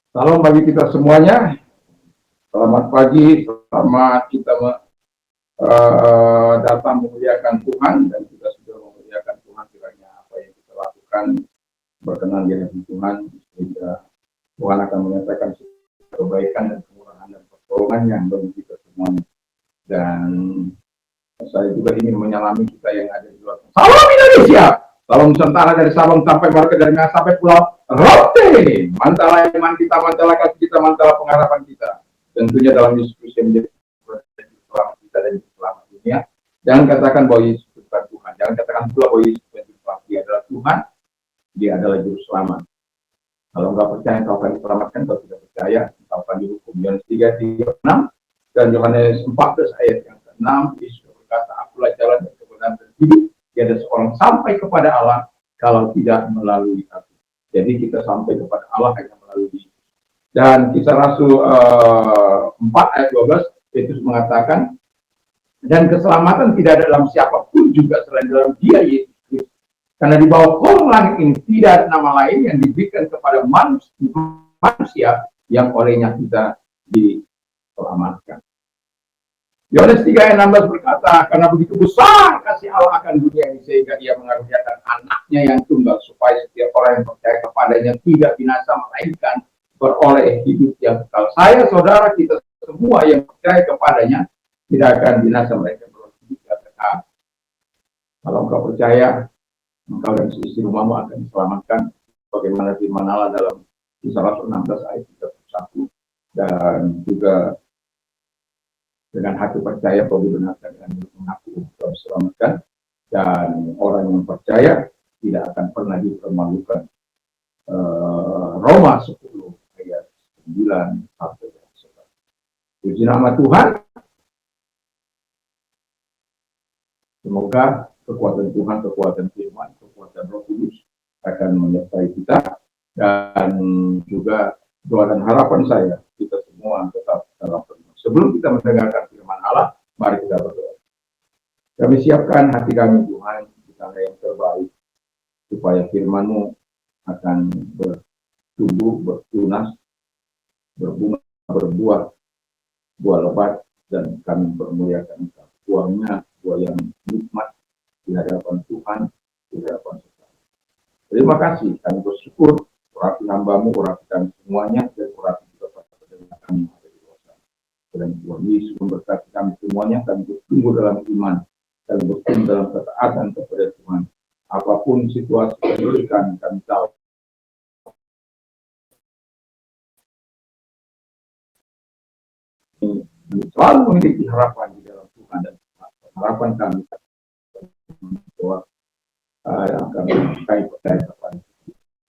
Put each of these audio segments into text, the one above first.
Salam bagi kita semuanya. Selamat pagi, selamat kita datang memuliakan Tuhan, dan kita sudah memuliakan Tuhan. Kiranya apa yang kita lakukan berkenan di hadapan Tuhan, sehingga Tuhan akan menyatakan kebaikan dan kemurahan dan pertolongannya bagi kita semuanya. Dan saya juga ingin menyalami kita yang ada di luar. Salam Indonesia, salam Nusantara, dari Sabang sampai Merauke, dari Medan sampai Pulau Rote. Mantala iman kita, mantala kasih kita, mantala pengharapan kita. Tentunya dalam Yesus Kristus yang menjadi selamat kita dan selamat dunia. Jangan katakan bahwa Yesus bukan Tuhan. Jangan katakan pula bahwa Yesus bukan Tuhan. Dia adalah Tuhan. Dia adalah juru selamat. Kalau nggak percaya, kau akan diselamatkan. Kalau tidak percaya, kau akan dihukum. Yohanes 3:6 dan Yohanes 14 ayat yang ke-6, Yesus berkata, akulah jalan dan kebenaran dan hidup. Tiada seorang sampai kepada Allah kalau tidak melalui aku. Jadi kita sampai kepada Allah hanya melalui Yesus. Dan Kisah Rasul 4 ayat 12, Yesus mengatakan, dan keselamatan tidak ada dalam siapapun juga selain dalam Dia, Yesus Kristus. Karena di bawah kolong langit ini tidak ada nama lain yang diberikan kepada manusia yang olehnya kita diselamatkan. Yohanes 3 ayat 16 berkata, karena begitu besar kasih Allah akan dunia ini, sehingga Ia mengaruniakan anaknya yang tunggal, supaya setiap orang yang percaya kepadanya tidak binasa, melainkan beroleh hidup yang kekal. Saya, saudara, kita semua yang percaya kepadanya tidak akan binasa, melainkan beroleh hidup yang kekal. Kalau engkau percaya, engkau dan istri rumahmu akan diselamatkan, bagaimana firman Allah dalam Kisah Rasul 16 ayat 31. Dan juga dengan hati percaya kau dibenarkan, dengan mulut mengaku kau diselamatkan, dan orang yang percaya tidak akan pernah dipermalukan. Roma 10 ayat 9 sampai 11. Puji nama Tuhan. Semoga kekuatan Tuhan, kekuatan firman, kekuatan Roh Kudus akan menyertai kita, dan juga doa dan harapan saya kita semua tetap dalam firman. Sebelum kita mendengarkan firman Allah, mari kita berdoa. Kami siapkan hati kami, Tuhan, kita yang terbaik, supaya firman-Mu akan bertumbuh, bertunas, berbunga, berbuah, buah lebat, dan kami bermuliakan Engkau. Buahnya buah yang nikmat di hadapan Tuhan, di hadapan sesama. Terima kasih, kami bersyukur, urapi hamba-Mu, urapi kami semuanya, dan urapi juga pada pendengar kami yang ada di luar sana. Dan Tuhan Yesus memberkati kami semuanya, kami bertumbuh dalam iman, kami bertumbuh dalam ketaatan kepada Tuhan. Apapun situasi yang diberikan, kami tahu selalu memiliki harapan di dalam Tuhan, dan harapan kami bahwa yang kami percaya kepada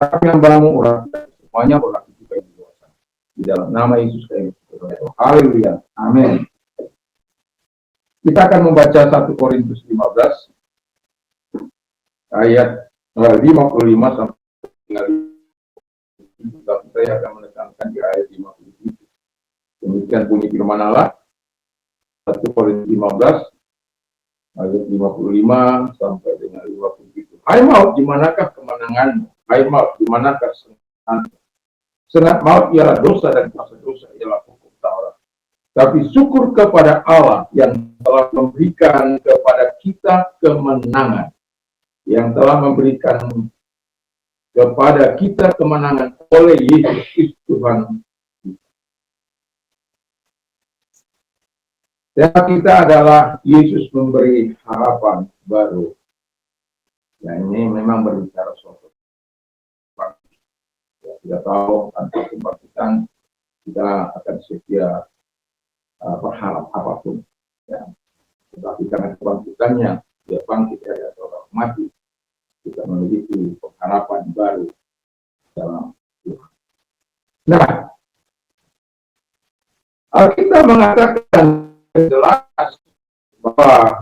tapi yang bangun orang semuanya orang juga di luar sana. Di dalam nama Yesus kami berdoa. Haleluya. Amin. Kita akan membaca 1 Korintus 15 ayat 55 sampai 50. Tapi saya akan menekankan di ayat 57. Demikian bunyi firman Allah. 1 Korintus 15 ayat 55 sampai dengan 57. Hai maut, di manakah kemenanganmu? Hai maut, di manakah senanganmu? Sengat maut ialah dosa, dan kuasa dosa ialah hukum Taurat. Tapi syukur kepada Allah yang telah memberikan kepada kita kemenangan, yang telah memberikan kepada kita kemenangan oleh Yesus Kristus Tuhan. Tema kita adalah Yesus memberi harapan baru. Ya, ini memang berbicara soal ya, kita tahu tanpa kebangkitan kita akan setia berharap apapun. Ya. Tetapi karena kebangkitannya, dia bangkit dari orang mati, kita memiliki pengharapan baru dalam Tuhan. Nah, Alkitab mengatakan jelas bahwa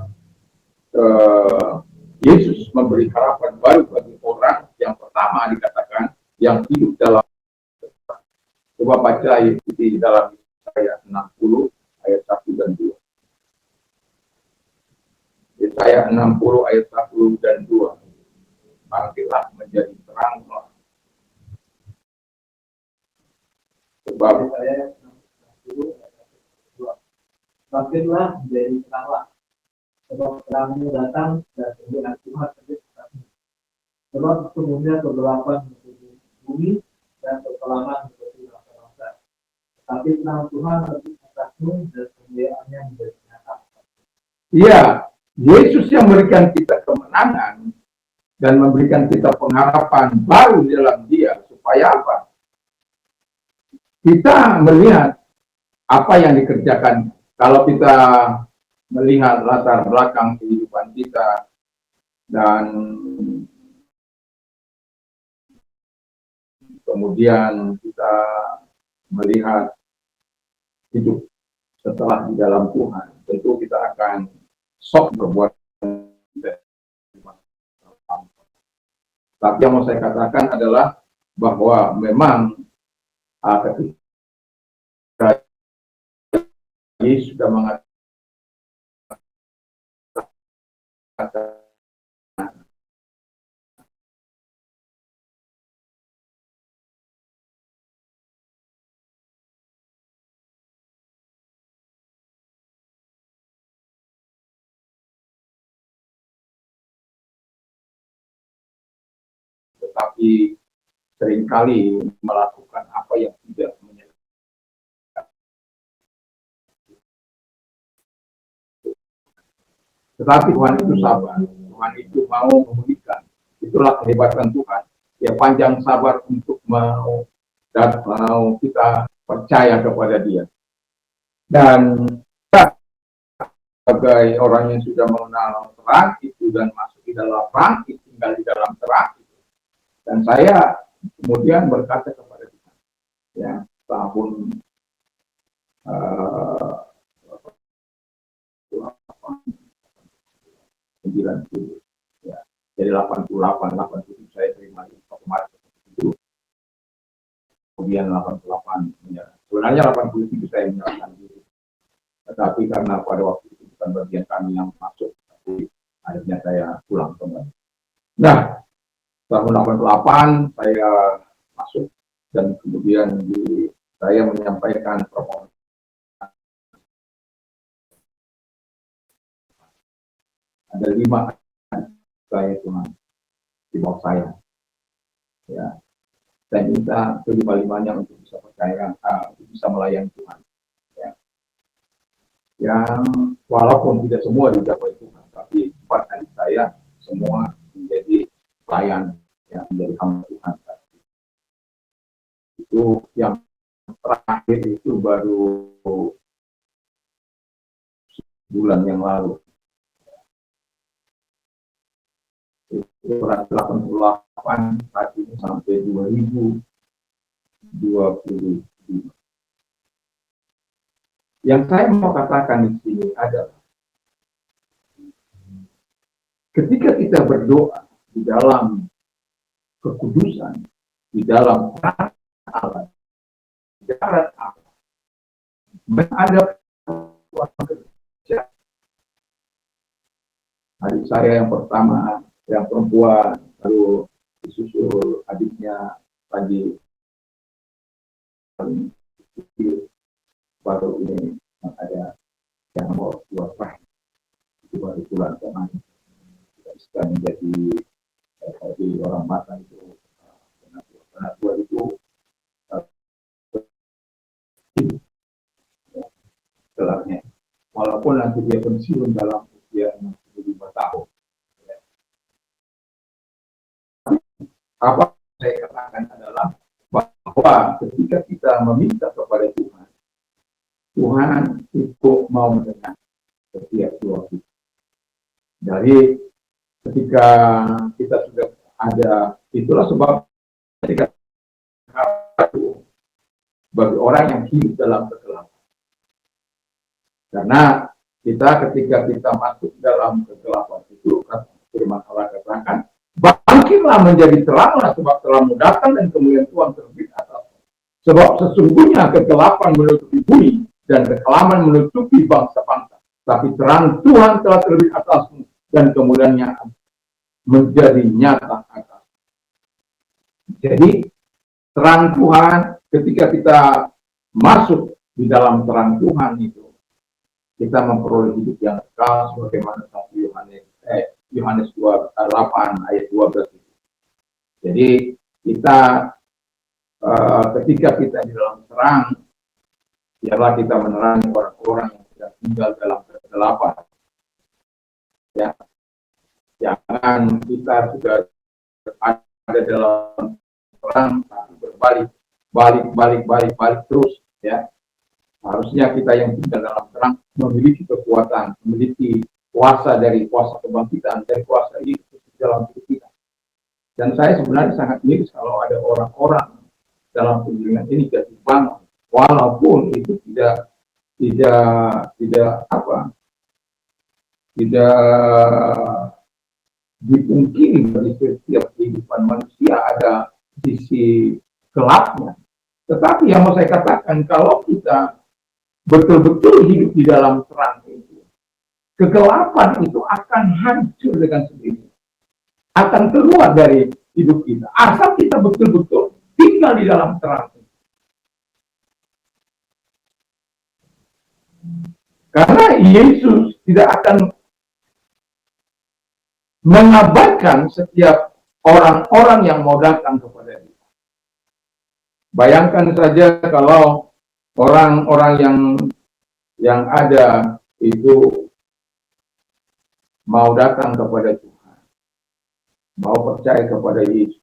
Yesus memberi harapan baru bagi orang yang pertama dikatakan yang hidup dalam. Coba baca ayat di dalam ayat 60 ayat 1 dan 2. Yesaya 60 ayat 1 dan 2. Bangkitlah menjadi terang. Sebab saya makinlah menjadi teranglah, sebab terangmu datang dan kemudian Tuhan terbit atasmu. Sebab sesungguhnya kegelapan menutupi bumi dan kekelaman menutupi bangsa-bangsa. Tetapi terang Tuhan terbit atasmu dan kemuliaannya menjadi nyata. iya, Yesus yang memberikan kita kemenangan dan memberikan kita pengharapan baru dalam Dia, supaya apa? Kita melihat apa yang dikerjakan. Kalau kita melihat latar belakang kehidupan kita dan kemudian kita melihat hidup setelah di dalam Tuhan, tentu kita akan sok berbuat. Tapi yang mau saya katakan adalah bahwa memang ketika Yesus sudah mengatakan, tetapi seringkali melakukan apa yang tidak menyenangkan. Tetapi Tuhan itu sabar, Tuhan itu mau memulihkan. Itulah kehebatan Tuhan. Ya, panjang sabar untuk mau kita percaya kepada Dia. Dan sebagai orang yang sudah mengenal terang itu dan masuk di dalam terang, tinggal di dalam terang. Dan saya kemudian berkata kepada Tuhan, ya, tahun 90, ya, jadi 88, 87 saya terima di kemarin itu, kemudian 88 menyerah. Sebenarnya 87 saya menyerahkan diri, tetapi karena pada waktu itu bukan bagian kami yang masuk, tapi akhirnya saya pulang kembali. Nah, tahun 88 saya masuk dan kemudian saya menyampaikan permohonan. Ada 5 saya Tuhan di bawah saya. Ya, saya minta kelima-limanya untuk bisa percaya, untuk bisa melayani Tuhan. Ya. Yang walaupun tidak semua dicapai Tuhan, tapi 4 dari saya semua menjadi pelayan, ya, menjadi hamba Tuhan. Itu yang terakhir itu baru bulan yang lalu. Itu 88 saat ini sampai 2025. Yang saya mau katakan di sini adalah ketika kita berdoa di dalam kekudusan, di dalam Allah, di dalam Allah, ada kerja. Adik saya yang pertama, yang perempuan, lalu disusul adiknya lagi, baru ini ada yang mau 2 tahun, itu baru bulan kemarin. Kita bisa menjadi orang matang itu, karena tua itu setelahnya, walaupun nanti dia pensiun dalam usia 65 tahun. Apa saya katakan adalah bahwa ketika kita meminta kepada Tuhan, Tuhan itu mau mendengar setiap doa kita. Dari ketika kita sudah ada, itulah sebab ketika bagi orang yang hidup dalam kegelapan. Karena kita ketika kita masuk dalam kegelapan itu, firman Allah katakan, bangkitlah menjadi teranglah, sebab terangmu datang dan kemuliaan Tuhan terbit atasmu. Sebab sesungguhnya kegelapan menutupi bumi dan kekelaman menutupi bangsa-bangsa, tapi terang Tuhan telah terbit atasmu dan kemuliaannya menjadi nyata atasmu. Jadi terang Tuhan ketika kita masuk di dalam terang Tuhan itu, kita memperoleh hidup yang kekal sebagaimana 1 Yohanes 8 ayat 12 itu. Jadi kita ketika kita di dalam terang, ialah kita menerangi orang-orang yang sedang tinggal dalam kegelapan. Ya, jangan kita sudah ada dalam terang tapi balik terus, ya. Harusnya kita yang tinggal dalam terang memiliki kekuatan, memiliki kuasa dari kuasa kebangkitan, dari kuasa hidup dalam hidup kita. Dan saya sebenarnya sangat miris kalau ada orang-orang dalam kunjungan ini jatuh bangun, walaupun itu tidak dipungkiri dari setiap kehidupan manusia ada sisi gelapnya. Tetapi yang mau saya katakan, kalau kita betul-betul hidup di dalam terang itu, kegelapan itu akan hancur dengan sendirinya, akan keluar dari hidup kita, asal kita betul-betul tinggal di dalam terang. Karena Yesus tidak akan mengabaikan setiap orang-orang yang mau datang kepada Dia. Bayangkan saja kalau orang-orang yang ada itu mau datang kepada Tuhan, mau percaya kepada Yesus.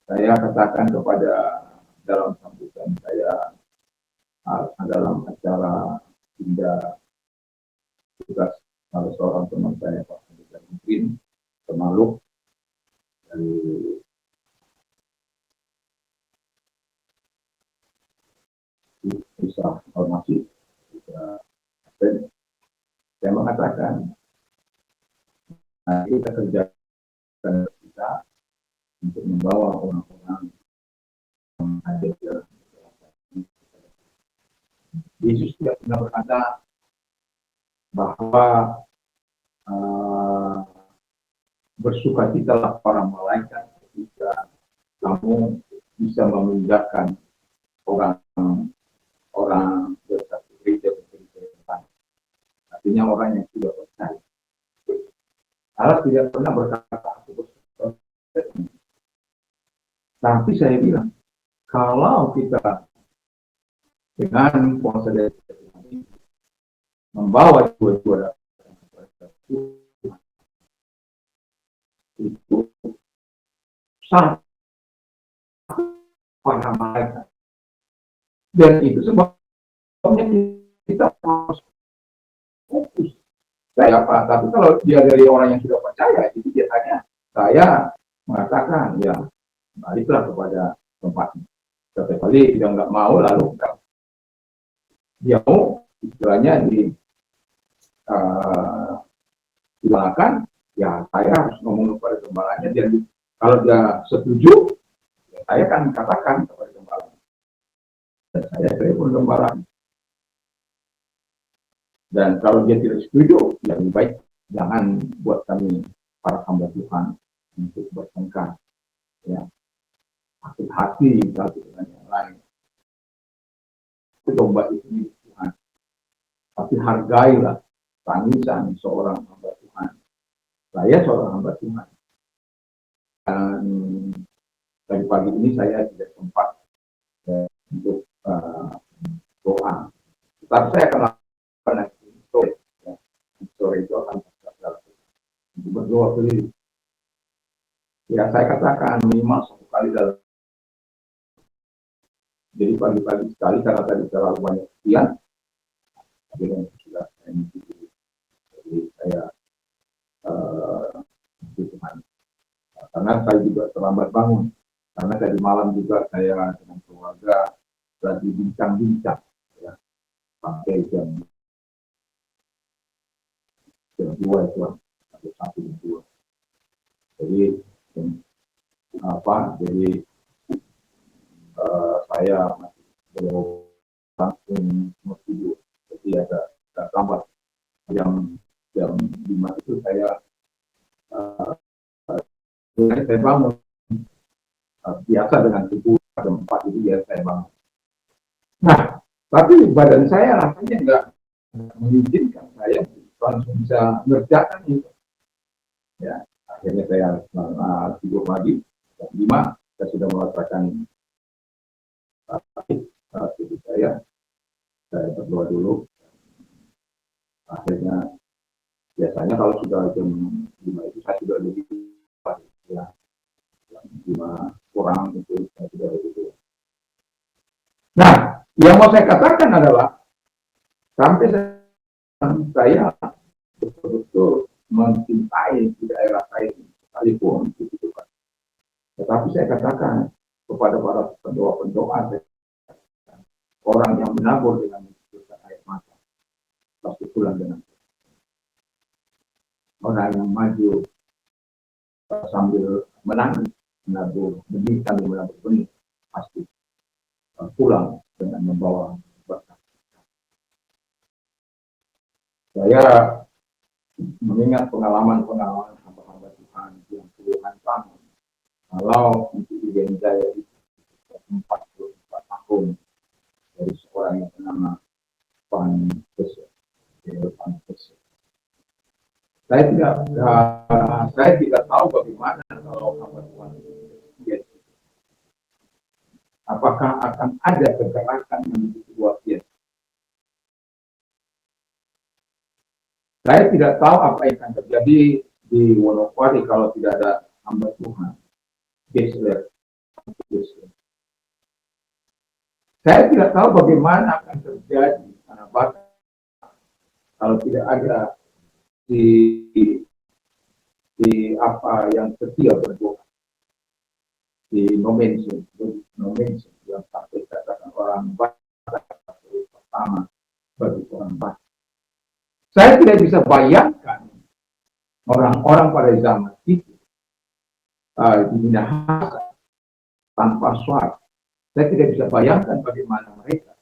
Saya katakan kepada dalam sambutan saya dalam acara hingga tugas salah seorang teman saya, Pak mungkin Kemaluk dari bisa formasi, saya mengatakan kita kerjakan kita untuk membawa orang-orang yang ada di dalam Yesus tidak pernah berkata bahwa bersukacitalah para malaikat ketika kamu bisa memindahkan orang bersatu gereja ke gereja depan. Artinya orang yang sudah percaya. Allah tidak pernah berkata aku bersuka. Tapi saya bilang, kalau kita dengan kuasa dari Tuhan ini membawa dua-dua itu sangat para malaikat, dan itu sebabnya kita harus fokus. Saya apa? Tapi kalau dia dari orang yang sudah percaya, itu biasanya saya mengatakan ya baliklah kepada tempatnya. Setiap kali dia nggak mau, lalu dia mau istilahnya dilakukan, ya saya harus ngomong kepada gembalanya. Dia kalau dia setuju, ya saya akan katakan kepada gembalanya. Dan saya telepon gembalanya. Dan kalau dia tidak setuju, ya lebih baik jangan buat kami para hamba Tuhan untuk bertengkar. Ya, hati-hati satu dengan yang lain. Itu domba itu Tuhan. Tapi hargailah tangisan seorang hamba Tuhan. Saya seorang hamba Tuhan. Dan dari pagi ini saya tidak sempat untuk doa. Tetapi saya akan lakukan sore itu akan berdoa keliling. Ya saya katakan minimal 1 kali dalam. Jadi pagi-pagi sekali karena tadi terlalu banyak sekian. Akhirnya sudah saya mengikuti. Jadi saya Tuhan. Karena saya juga terlambat bangun. Karena tadi malam juga saya dengan keluarga lagi bincang-bincang, ya, sampai jam 2 itu, atau 1 jam 2. Jadi Jadi saya masih belum langsung mau tidur. Jadi ada tambah jam 5 itu saya bangun biasa dengan tubuh jam 4 itu biasa saya bangun. Nah, tapi badan saya rasanya nggak mengizinkan saya langsung bisa mengerjakan itu. Ya, akhirnya saya tidur lagi jam 5, saya sudah merasakan tubuh saya berdoa dulu. Akhirnya biasanya kalau sudah jam 5 itu saya sudah lebih ya, jam 5 kurang itu saya sudah lebih. Nah, yang mau saya katakan adalah sampai saya betul-betul mencintai di daerah saya sekalipun gitu kan. Tetapi saya katakan kepada para pendoa-pendoa, orang yang menabur dengan air mata pasti pulang dengan orang yang maju sambil menangis menabur benih sambil menabur benih pasti pulang dengan membawa berkat. Saya mengingat pengalaman-pengalaman hamba-hamba Tuhan yang puluhan tahun. Kalau untuk Iden Jaya itu 44 tahun dari seorang yang bernama Pan Pesek. Saya tidak tahu bagaimana kalau hamba Tuhan itu. Apakah akan ada kegerakan yang begitu luar biasa? Saya tidak tahu apa yang akan terjadi di Wonokwari kalau tidak ada hamba Tuhan. Saya tidak tahu bagaimana akan terjadi kalau tidak ada di apa yang setia berdoa di nomensi yang sampai katakan orang pertama bagi orang baik. Saya tidak bisa bayangkan orang-orang pada zaman itu dihina tanpa suara. Saya tidak bisa bayangkan bagaimana mereka.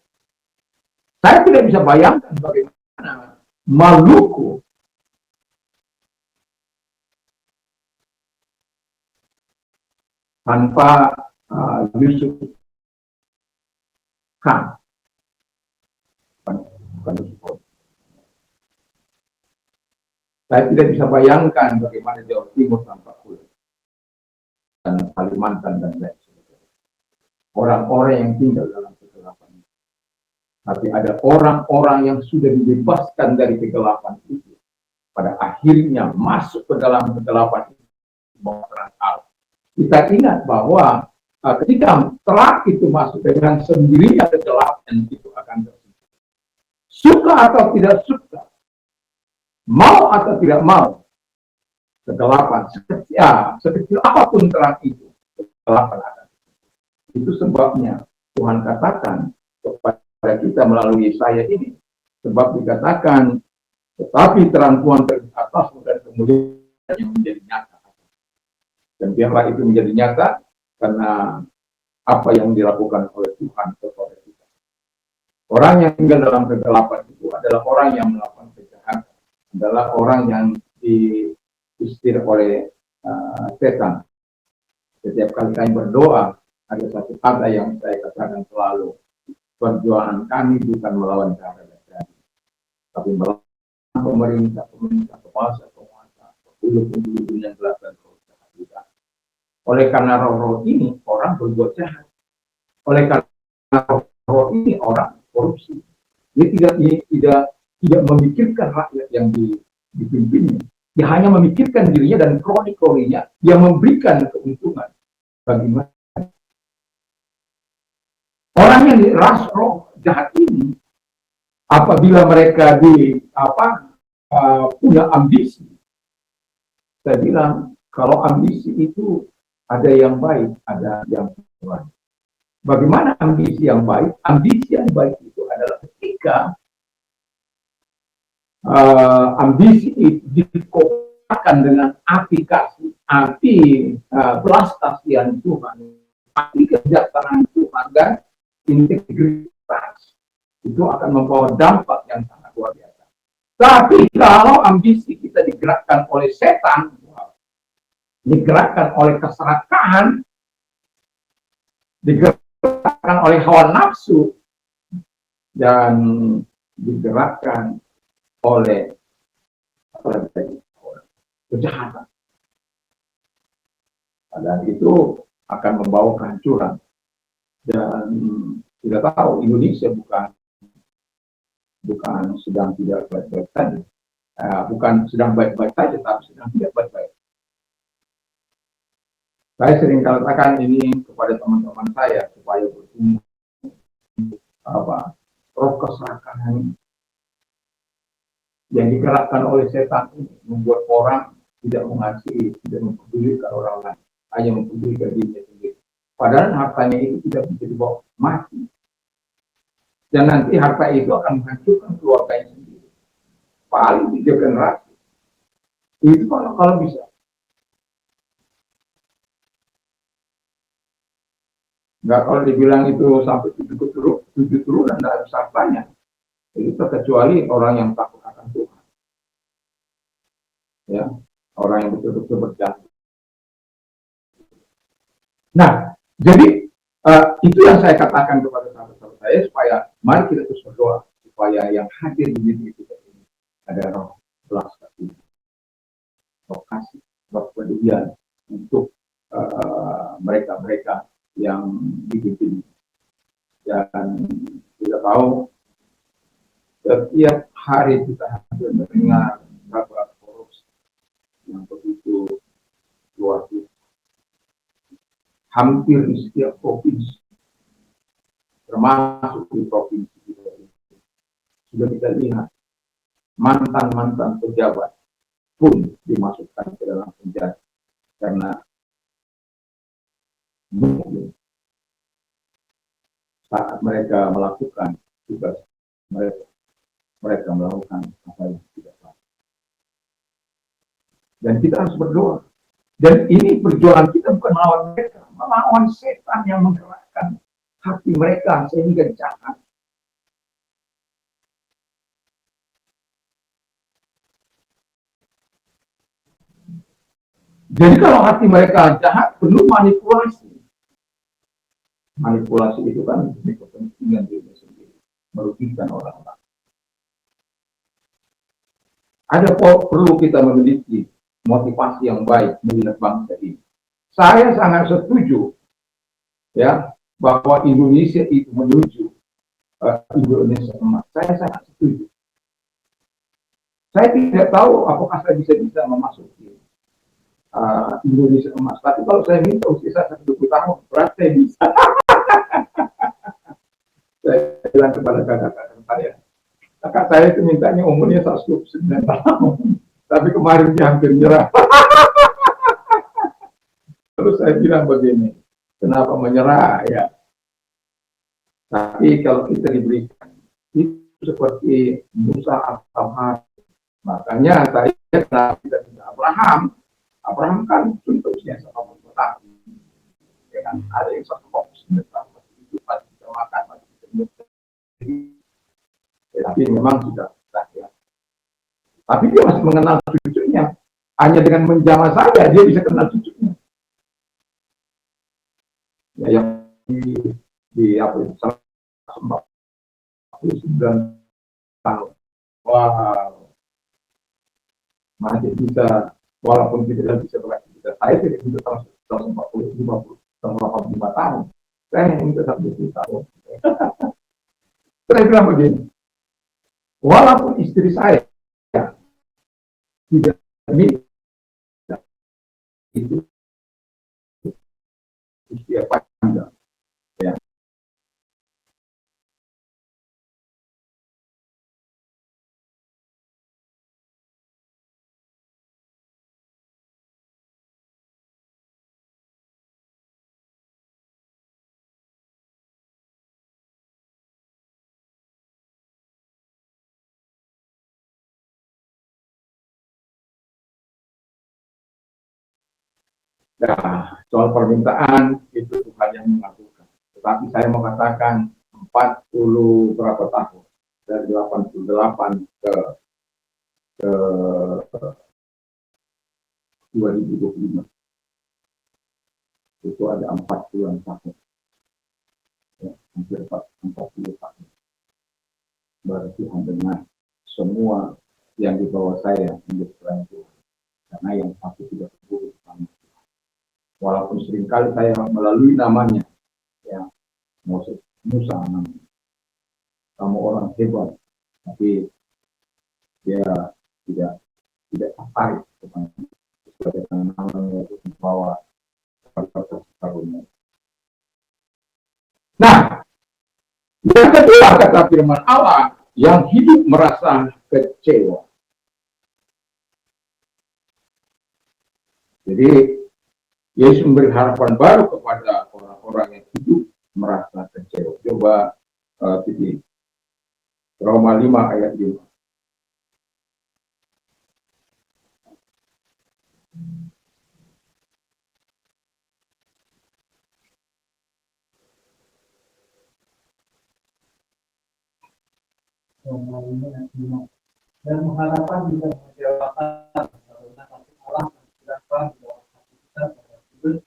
Saya tidak bisa bayangkan bagaimana Maluku tanpa Yusuf Khan. Saya tidak bisa bayangkan bagaimana Jawa Timur tanpa Kulit dan Kalimantan dan lain sebagainya. Orang-orang yang tinggal dalam kegelapan itu. Tapi ada orang-orang yang sudah dibebaskan dari kegelapan itu. Pada akhirnya masuk ke dalam kegelapan itu. Kita ingat bahwa ketika terang itu masuk dengan sendirinya kegelapan itu akan terjadi. Suka atau tidak suka, mau atau tidak mau, kegelapan sekecil apapun terang itu, kegelapan ada. Itu sebabnya Tuhan katakan kepada kita melalui saya ini, sebab dikatakan, tetapi terang Tuhan dari atas dan kemudian menjadi nyata. Dan biarlah itu menjadi nyata karena apa yang dilakukan oleh Tuhan kepada kita. Orang yang tinggal dalam kegelapan itu adalah orang yang melakukan kejahatan, adalah orang yang diusir oleh setan. Setiap kali kami berdoa, ada satu kata yang saya katakan selalu, perjuangan kami bukan melawan cara dan tapi melawan pemerintah, penguasa, penduduk yang gelap dan kejahat. Oleh karena roh-roh ini orang berbuat jahat. Oleh karena roh ini orang korupsi. Dia tidak memikirkan rakyat yang dipimpinnya. Dia hanya memikirkan dirinya dan kroni-kroninya yang memberikan keuntungan bagi mereka. Orang yang ras roh jahat ini, apabila mereka punya ambisi, saya bilang kalau ambisi itu ada yang baik, ada yang baik. Bagaimana ambisi yang baik? Ambisi yang baik itu adalah ketika ambisi itu dikompakan dengan aplikasi, belas kasihan Tuhan, api kesejahteraan Tuhan dan integritas, itu akan membawa dampak yang sangat luar biasa. Tapi kalau ambisi kita digerakkan oleh setan, digerakkan oleh keserakahan, digerakkan oleh hawa nafsu, dan digerakkan oleh kejahatan. Dan itu akan membawa kehancuran. Dan kita tahu Indonesia bukan sedang tidak baik-baik saja, bukan sedang baik-baik saja, tapi sedang tidak baik-baik. Saya sering katakan ini kepada teman-teman saya supaya bertumbuh roh keserakahan yang digerakkan oleh setan ini membuat orang tidak mengasihi, tidak mempedulikan orang lain, hanya mempedulikan dirinya sendiri. Padahal hartanya itu tidak bisa dibawa mati. Dan nanti harta itu akan menghancurkan keluarganya sendiri. Paling 3 generasi. Itu kalau bisa. Nggak kalau dibilang itu sampai 7 turunan, tidak ada hartanya. Itu terkecuali orang yang takut akan Tuhan. Ya, orang yang betul-betul berjasa. Nah, jadi itu yang saya katakan kepada sahabat-sahabat saya supaya mari kita terus berdoa supaya yang hadir di diri kita ini ada roh belas kasihan, roh kasih, roh kepedulian untuk mereka-mereka yang dipimpin. Dan kita tahu setiap hari kita hampir mendengar kabar korupsi yang begitu luar biasa. Hampir di setiap provinsi, termasuk di provinsi kita ini, sudah kita lihat mantan-mantan pejabat pun dimasukkan ke dalam penjara karena mungkin saat mereka melakukan tugas mereka melakukan apa yang tidak baik. Dan kita harus berdoa. Dan ini perjuangan kita bukan melawan mereka, melawan setan yang menggerakkan hati mereka sehingga jahat. Jadi kalau hati mereka jahat, penuh manipulasi. Manipulasi itu kan demi kepentingan diri sendiri, merugikan orang lain. Ada perlu kita memiliki motivasi yang baik melihat bangsa ini. Saya sangat setuju ya bahwa Indonesia itu menuju Indonesia emas. Saya sangat setuju. Saya tidak tahu apakah saya bisa memasuki Indonesia emas. Tapi kalau saya minta usia saya 20 tahun, berarti saya bisa. Saya bilang kepada kakak-kakak saya, kakak saya itu mintanya umurnya 109 tahun. Tapi kemarin dia hampir nyerah. Terus saya bilang begini, kenapa menyerah ya? Tapi kalau kita diberikan itu seperti Musa atau Harun, makanya saya kenal tidak bisa Abraham. Abraham kan contohnya sama tahun, ya kan? Ada yang 109 tahun masih hidup, masih bisa makan, masih bisa minum. Tapi memang sudah ya. Tapi dia masih mengenal cucunya. Hanya dengan menjamah saja dia bisa kenal cucunya. Ya, yang di apa itu 149 tahun. Wow. Masih bisa, walaupun tidak bisa beraktivitas. Saya tidak bisa tahun 40, 50, tahun 85 tahun. Saya hanya bisa 10 tahun. Saya bilang begini, walaupun istri saya tidak miliki itu usia panjang, ya. Nah, soal permintaan itu Tuhan yang melakukan. Tetapi saya mau katakan 40 berapa tahun dari 88 ke 2025 itu ada 40 tahun, ya, hampir 40 tahun. bertuhan dengan semua yang di bawah saya menjadi pelayan Tuhan. Karena yang satu tidak peduli sama Tuhan. Walaupun seringkali saya melalui namanya, ya, Moses, Musa namanya. Kamu orang hebat, tapi dia tidak tertarik sebagai namanya untuk membawa kepada karunia. Nah, yang kedua kata firman Allah, yang hidup merasa kecewa. Jadi Yesus memberi harapan baru kepada orang-orang yang hidup merasa kecewa. Coba titik Roma 5 ayat 5. Dan mengharapkan bisa mengecewakan karena kasih Allah menjelaskan bahwa hati kita pada Kudus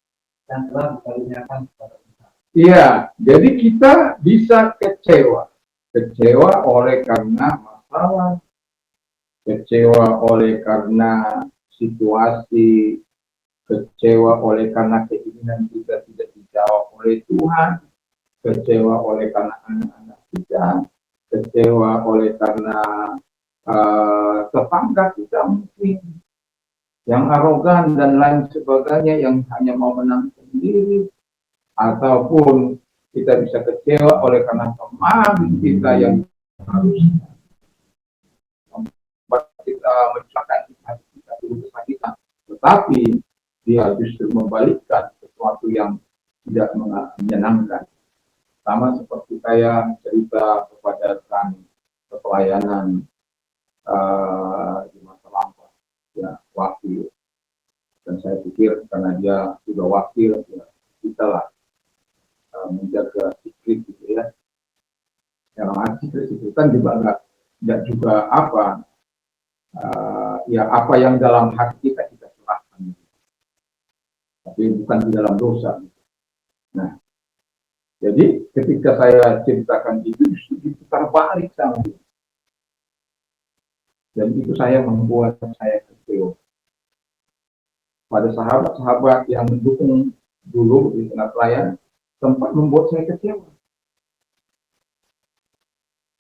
dan telah dikaruniakan kepada kita. Iya, jadi kita bisa kecewa oleh karena masalah, kecewa oleh karena situasi, kecewa oleh karena keinginan kita tidak dijawab oleh Tuhan, kecewa oleh karena anak-anak kita, kecewa oleh karena tetangga kita mungkin yang arogan dan lain sebagainya, yang hanya mau menang sendiri, ataupun kita bisa kecewa oleh karena teman kita yang harus membuat kita mencelakai hati kita, kesakitan, tetapi dia justru membalikkan sesuatu yang tidak menyenangkan. Sama seperti saya cerita kepada rekan pelayanan di masa lampau, ya, wakil. Dan saya pikir karena dia sudah wakil, ya, kita lah menjaga sikap gitu ya. Yang sikap kan juga enggak juga apa, ya apa yang dalam hati kita serahkan, tapi bukan di dalam dosa. Nah, jadi ketika saya ceritakan itu justru diputar balik sama dia. Dan itu saya membuat saya kecewa. Pada sahabat-sahabat yang mendukung dulu di tengah pelayan, sempat membuat saya kecewa.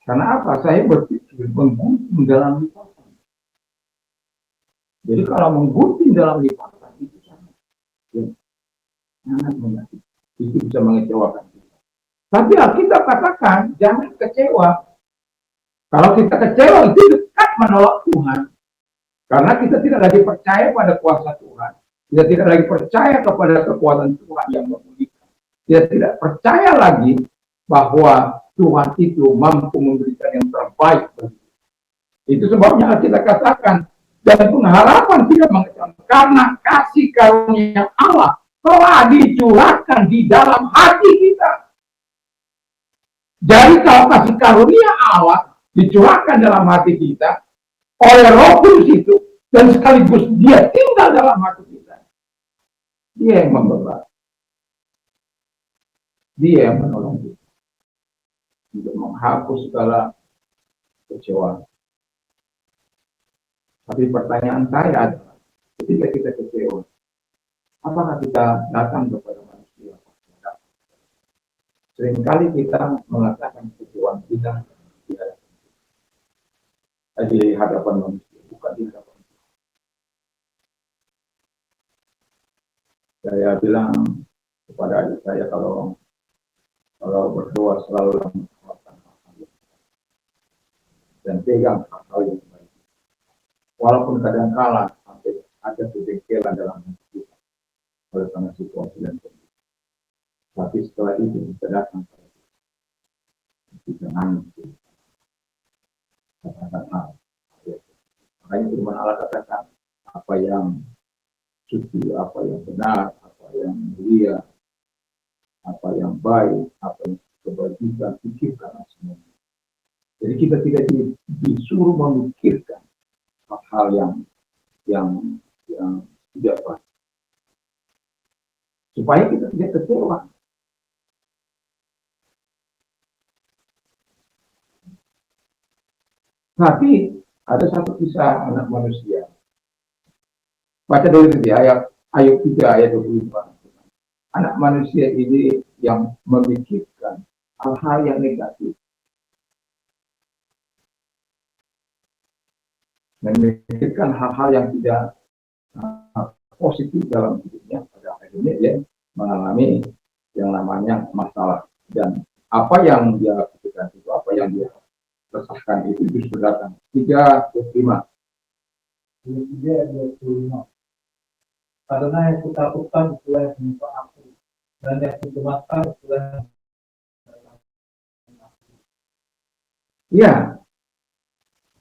Karena apa? Saya berpikir menggunting dalam lipatan. Jadi kalau menggunting dalam lipatan itu sangat menyakitkan. Itu bisa mengecewakan kita. Tapi Alkitab katakan jangan kecewa. Kalau kita kecewa itu dekat menolak Tuhan. Karena kita tidak lagi percaya pada kuasa Tuhan. Kita tidak lagi percaya kepada kekuatan Tuhan yang memulihkan. Kita tidak percaya lagi bahwa Tuhan itu mampu memberikan yang terbaik. Itu sebabnya kita katakan, dan pengharapan tidak mengecewakan, karena kasih karunia Allah telah dicurahkan di dalam hati kita. Jadi kalau kasih karunia Allah dicurahkan dalam hati kita oleh Roh Kudus itu, dan sekaligus dia tinggal dalam hati kita, dia yang membebas, dia yang menolong kita untuk menghapus segala kecewaan. Tapi pertanyaan saya adalah, ketika kita kecewa, apakah kita datang kepada manusia? Seringkali kita mengatakan kecewaan kita di hadapan manusia, bukan di hadapan Tuhan. Saya bilang kepada adik saya, kalau berdoa selalu dan pegang hal yang baik. Walaupun kadang-kala sampai ada kejengkelan dalam hati kita oleh karena situasi dan kondisi. Tapi setelah itu kita datang kita nangis. Kata-kata. Makanya firman Allah katakan, apa yang suci, apa yang benar, apa yang mulia, apa yang baik, apa yang kebajikan, pikirkan semuanya. Jadi kita tidak disuruh memikirkan hal yang tidak baik, supaya kita tidak kecewa. Tapi ada satu kisah anak manusia. Baca dulu di ayat Ayub 3 ayat 25. Anak manusia ini yang memikirkan hal-hal yang negatif, memikirkan hal-hal yang tidak positif dalam hidupnya. Pada akhirnya dia mengalami yang namanya masalah, dan apa yang dia lakukan itu, apa yang dia resahkan itu justru datang. 3:25. Karena yang kutakutan itulah yang menimpa aku, dan yang kucemaskan itulah yang Ya,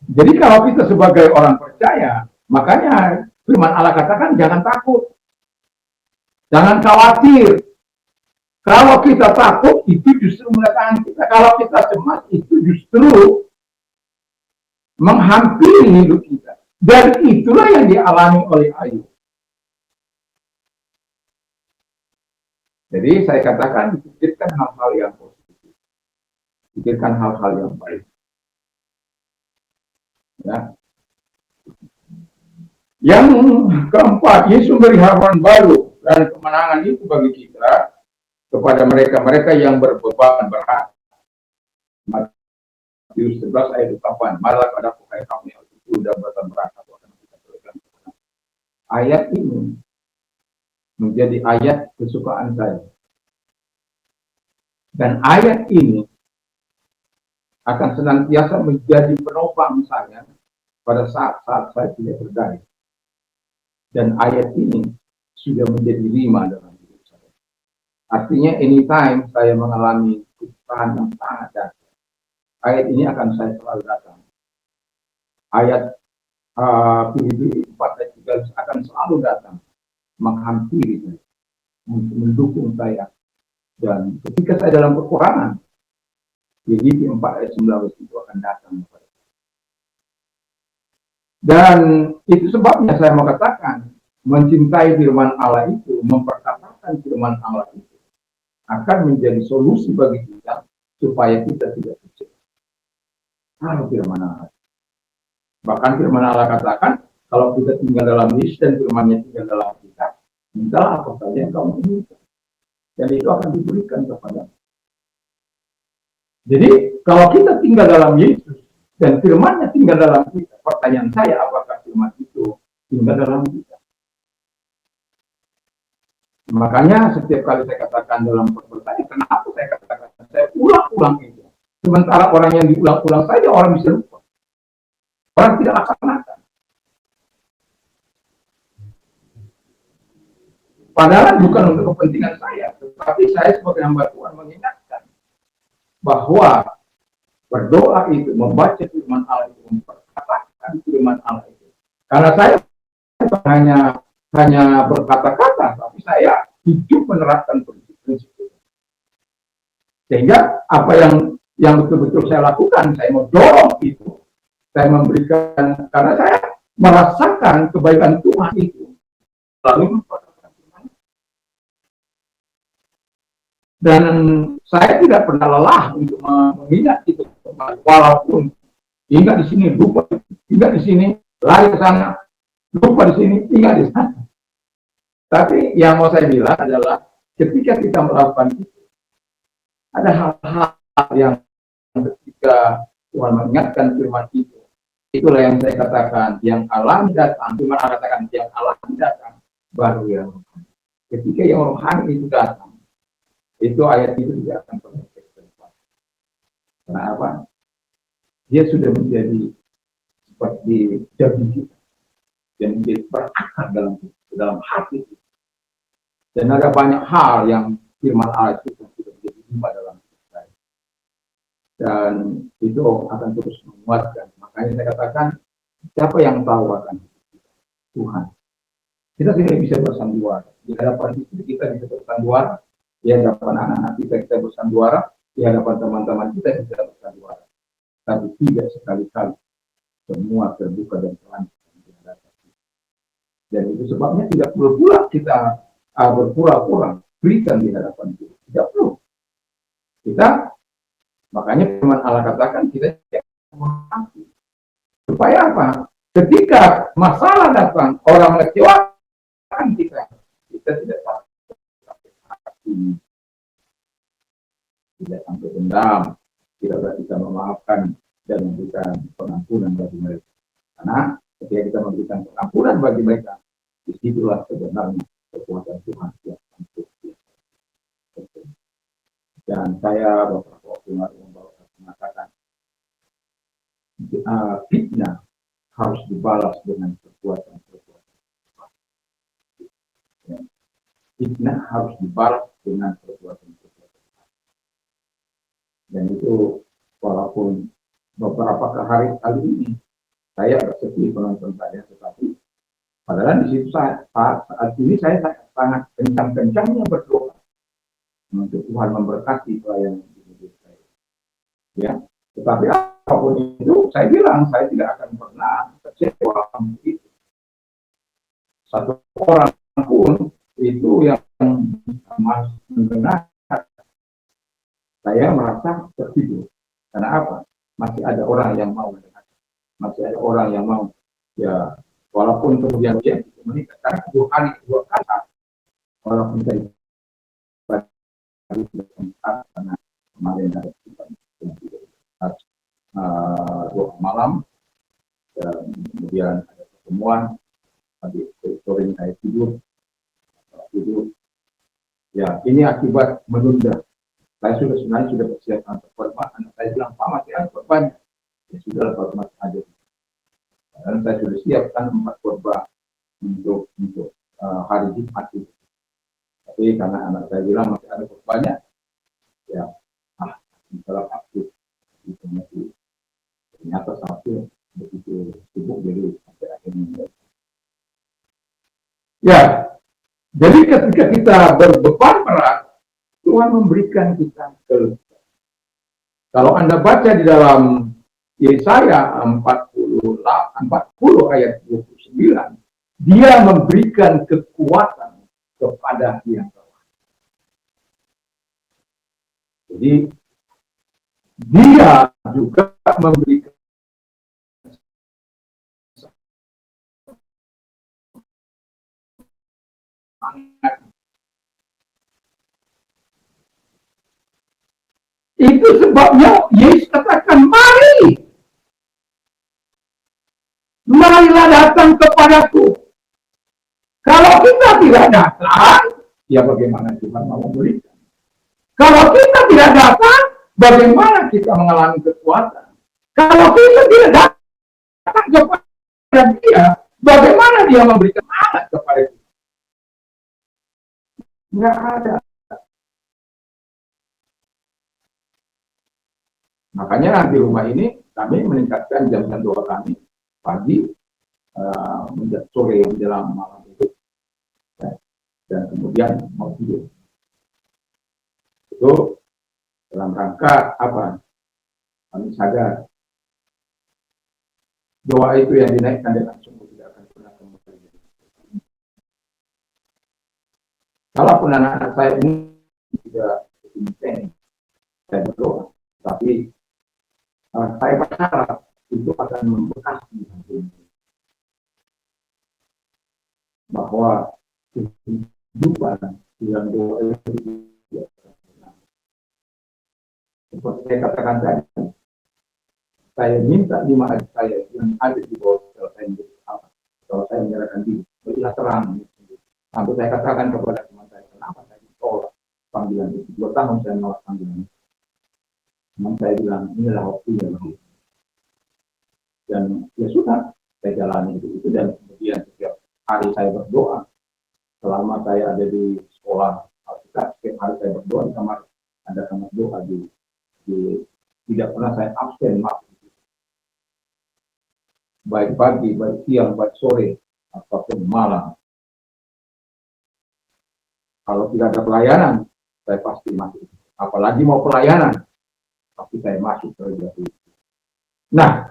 jadi kalau kita sebagai orang percaya, makanya firman Allah katakan jangan takut, jangan khawatir. Kalau kita takut itu justru mendatangkan kita. Kalau kita cemas itu justru menghampiri hidup kita. Dan itulah yang dialami oleh Ayub. Jadi saya katakan pikirkan hal-hal yang positif, pikirkan hal-hal yang baik. Ya. Yang keempat, Yesus memberi harapan baru dan kemenangan itu bagi kita kepada mereka-mereka yang berbeban berat. Matius 11 ayat 8. Malah pada hai kamu yang sudah beban berat, aku akan berikan. Ayat ini menjadi ayat kesukaan saya. Dan ayat ini akan senantiasa menjadi penopang saya pada saat-saat saya tidak berdaya. Dan ayat ini sudah menjadi 5 dalam hidup saya. Artinya anytime saya mengalami kesusahan yang sangat dahsyat, ayat ini akan saya selalu datang. Ayat Filipi 4 ayat 3 akan selalu datang menghampiri saya, mendukung saya. Dan ketika saya dalam kekurangan, Filipi 4 ayat 19 itu akan datang. Dan itu sebabnya saya mau katakan, mencintai firman Allah itu, memperkatakan firman Allah itu, akan menjadi solusi bagi kita, supaya kita tidak kecewa. Kalau firman Allah. Bahkan firman Allah katakan, kalau kita tinggal dalam Yesus dan firman-Nya tinggal dalam kita, mintalah apa saja yang kamu inginkan. Dan itu akan diberikan kepada. Jadi, kalau kita tinggal dalam Yesus, dan firman-Nya tinggal dalam kita, pertanyaan saya, apakah firman itu tinggal dalam kita? Makanya setiap kali saya katakan dalam pertanyaan, kenapa saya katakan, saya ulang-ulang itu. Sementara orang yang diulang-ulang saja, orang bisa lupa. Orang tidak laksanakan. Padahal bukan untuk kepentingan saya, tetapi saya sebagai hamba Tuhan mengingatkan bahwa berdoa itu, membaca firman Allah itu, memperkatakan firman Allah itu. Karena saya hanya berkata-kata, tapi saya hidup menerapkan prinsip-prinsip itu. Sehingga apa yang betul-betul saya lakukan, saya mau dorong itu. Saya memberikan, karena saya merasakan kebaikan Tuhan itu. Lalu memperkatakan firman. Dan saya tidak pernah lelah untuk mengingat itu. Walaupun ingat di sini, lupa, ingat di sini, lari ke sana, lupa di sini, ingat di sana. Tapi yang mau saya bilang adalah ketika kita melakukan itu, ada hal-hal yang ketika Tuhan mengingatkan firman itu, itulah yang saya katakan, yang alami datang, Tuhan katakan yang alami datang, baru yang rohani. Ketika yang rohani itu datang, itu ayat itu tidak akan pernah terlepas. Kenapa? Dia sudah menjadi seperti daging kita, dan menjadi berakar dalam hati kita. Dan ada banyak hal yang firman Allah itu sudah menjadi hikmat dalam hidup saya. Dan itu akan terus menguatkan. Makanya saya katakan, siapa yang tahu akan Tuhan? Kita tidak bisa bersandiwara. Di hadapan istri kita bisa bersandiwara, di hadapan anak-anak kita bersandiwara, di hadapan teman-teman kita bisa bersandiwara. Tapi tidak sekali-kali semua terbuka dan terang di hadapan kita. Dan itu sebabnya tidak perlu pula kita berpura-pura berikan di hadapan kita. Tidak perlu. Kita, makanya firman Allah katakan kita tidak menghakimi. Supaya apa? Ketika masalah datang, orang mengecewakan kita, kita tidak sakit hati, tidak sampai dendam, tidak bisa memaafkan dan memberikan pengampunan bagi mereka. Karena ketika kita memberikan pengampunan bagi mereka, disitulah sebenarnya kekuatan Tuhan yang untuk kita. Dan saya beberapa waktu lalu mengatakan, fitnah harus dibalas dengan perbuatan-perbuatan. Ya. Fitnah harus dibalas dengan perbuatan-perbuatan. Dan itu walaupun beberapa hari kali ini saya bersedih penonton saya, tetapi padahal di situ saat ini saya sangat kencang-kencangnya berdoa untuk Tuhan memberkati pelayanan hidup saya. Ya, tetapi apapun itu, saya bilang saya tidak akan pernah kecewa itu. Satu orang pun itu yang masih mendengar, saya merasa tertidur. Karena apa? Masih ada orang yang mau mendengar, masih ada orang yang mau, ya walaupun kemudian dia meningkat. Karena dua kata walaupun saya karena kemarin ada dua malam, dan kemudian ada pertemuan, tadi sore saya tidur, ya ini akibat menunda. Saya sebenarnya sudah persiapkan korban, anak saya bilang, Pak masih ada korban, ya sudah Pak masih ada. Dan saya sudah siapkan 4 korban untuk hari Jumat itu. Tapi karena anak saya bilang masih ada korbannya, ya misalnya aktif itu masih ternyata satu begitu sibuk, jadi sampai akhirnya. Ya, jadi ketika kita berbeban berat, Tuhan memberikan kita kelebihan. Kalau Anda baca di dalam Yesaya 40 ayat 29, dia memberikan kekuatan kepada yang lemah. Jadi dia juga memberikan semangat. Itu sebabnya Yesus katakan, marilah datang kepadaku. Kalau kita tidak datang, ya bagaimana Tuhan mau memberikan? Kalau kita tidak datang, bagaimana kita mengalami kekuatan? Kalau kita tidak datang kepada dia, bagaimana dia memberikan semangat kepada kita? Nggak ada. Makanya di rumah ini kami meningkatkan jam doa kami pagi, sore menjelang malam itu, dan kemudian mau tidur. Itu dalam rangka apa? Kami sadar doa itu yang dinaikkan dengan sungguh tidak akan pernah kembali. Kalaupun anak-anak saya ini tidak intens, saya berdoa, tapi saya berharap itu akan membekas di hati bahwa kehidupan yang doa itu tidak pernah. Seperti saya katakan tadi, saya minta di adik saya yang ada di bawah kalau saya menyerahkan diri, berilah terang. Sampai saya katakan kepada teman saya, kenapa saya ditolak panggilan itu? 2 tahun saya menolak panggilan itu. Teman saya bilang, inilah waktunya. Dan ya sudah, saya jalani itu. Dan kemudian setiap hari saya berdoa, selama saya ada di sekolah Alkitab, setiap hari saya berdoa di kamar, ada kamar doa di tidak pernah saya absen, baik pagi, baik siang, baik sore, ataupun malam. Kalau tidak ada pelayanan, saya pasti masuk. Apalagi mau pelayanan, pasti saya masuk terlebih dahulu. Nah,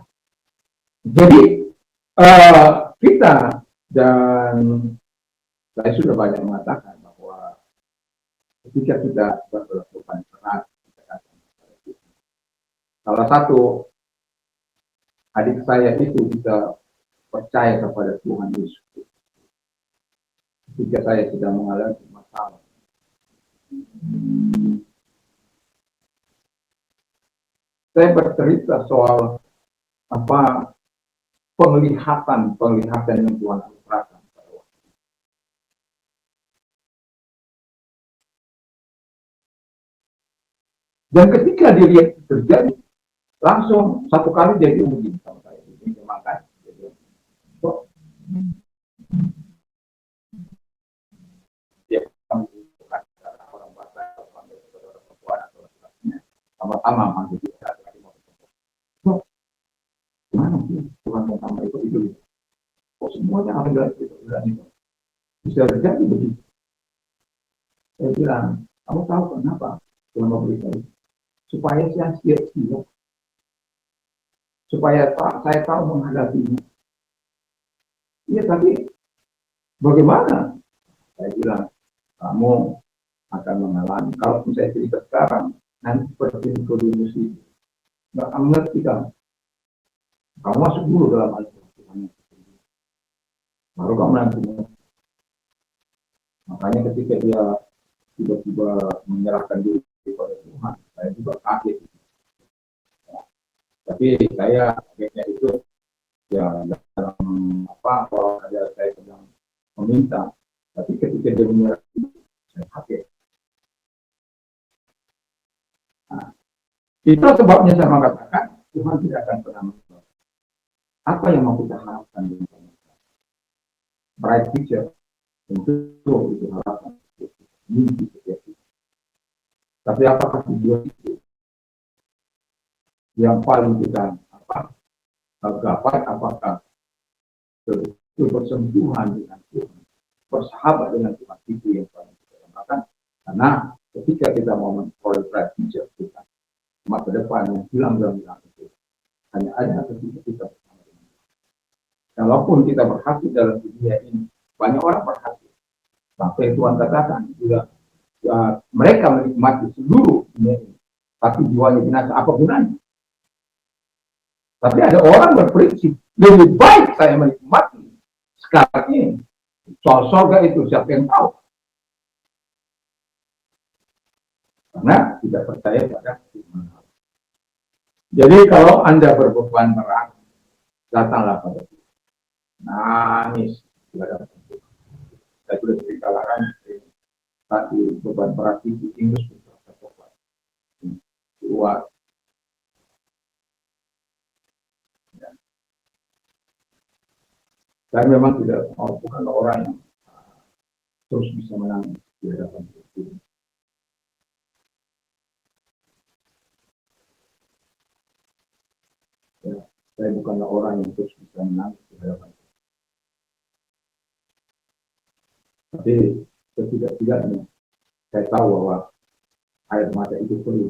jadi kita, dan saya sudah banyak mengatakan bahwa ketika kita berbeban berat, salah satu adik saya itu bisa percaya kepada Tuhan Yesus ketika saya sedang mengalami masalah. Saya bercerita soal penglihatan yang Tuhan anugerahkan. Dan ketika dilihat terjadi, langsung satu kali dia diuji sama saya. Ini makan. Dia bukan orang bahasa sama-sama masih bisa. Gimana sih Tuhan yang sama itu? Kok semuanya ada itu? Bisa terjadi begitu. Saya bilang, kamu tahu kenapa Tuhan mau beritahu? Supaya saya siap-siap, supaya saya tahu menghadapinya. Iya, tapi bagaimana? Saya bilang, kamu akan mengalami. Kalau saya cerita sekarang, nanti seperti Nikodemus itu, nggak akan mengerti kamu. Kamu masuk dulu dalam Al-Quran. Baru kamu nanti mengerti. Makanya ketika dia tiba-tiba menyerahkan diri kepada Tuhan, saya juga kaget. Tapi saya kagetnya itu ya dalam kalau ada saya sedang meminta, tapi ketika dia menyerahkan, saya kaget. Nah, itu sebabnya saya mengatakan Tuhan tidak akan pernah menolak. Apa yang mau kita harapkan di dalam bright future? Tentu itu harapan, mimpi setiap kita. Tapi apakah tujuan itu yang paling kita gapai? Apakah itu bersentuhan dengan Tuhan, bersahabat dengan Tuhan, itu yang paling kita lakukan. Karena ketika kita mau memperoleh bright future kita, masa depan yang hilang itu hanya ada ketika kita bersama dengan Tuhan. Kalaupun kita berhasil dalam dunia ini, banyak orang berhasil. Sampai Tuhan katakan, mereka menikmati seluruh dunia ini, tapi jiwanya binasa, apa gunanya? Tapi ada orang berprinsip, lebih baik saya menikmati sekarang ini. Soal surga itu siapa yang tahu? Karena tidak percaya pada Tuhan. Jadi kalau Anda berbeban berat, datanglah pada Tuhan. Nangis. Saya sudah ceritakan satu beban berat itu Inggris kuat. Saya memang bukan orang yang terus bisa menangis di hadapan Tuhan. Ya, saya bukanlah orang yang terus bisa menangis di hadapan Tuhan. Tapi setidak-tidaknya saya tahu bahwa air mata itu perlu.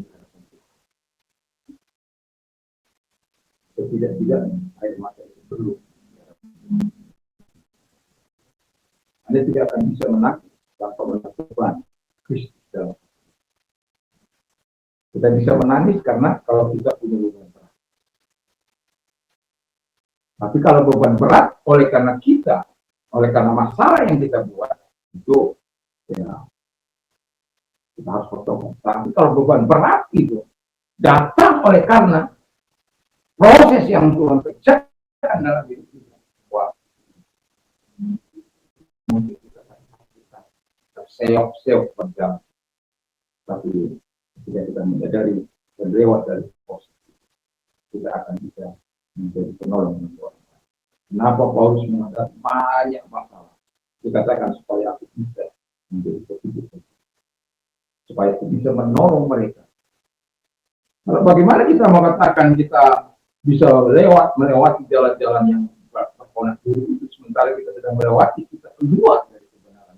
Setidak-tidaknya air mata itu perlu. Anda tidak akan bisa menangis tanpa melakukan Kristus dalam. Kita bisa menangis karena kalau kita punya beban berat. Tapi kalau beban berat oleh karena masalah yang kita buat, itu ya kita harus potong. Tapi kalau beban berat itu datang oleh karena proses yang Tuhan kerjakan dalam diri kita, wah, mungkin kita terseok-seok berjalan. Tapi ketika kita menyadari dan lewat dari proses, kita akan bisa menjadi penolong untuk orang lain. Kenapa Paulus mengatakan banyak masalah? Dikatakan supaya aku bisa menjadi petunjuk, supaya aku bisa menolong mereka. Kalau bagaimana kita mengatakan kita bisa melewati jalan-jalan yang berponak dulu itu sementara kita sedang melewati, kita keluar dari kebenaran.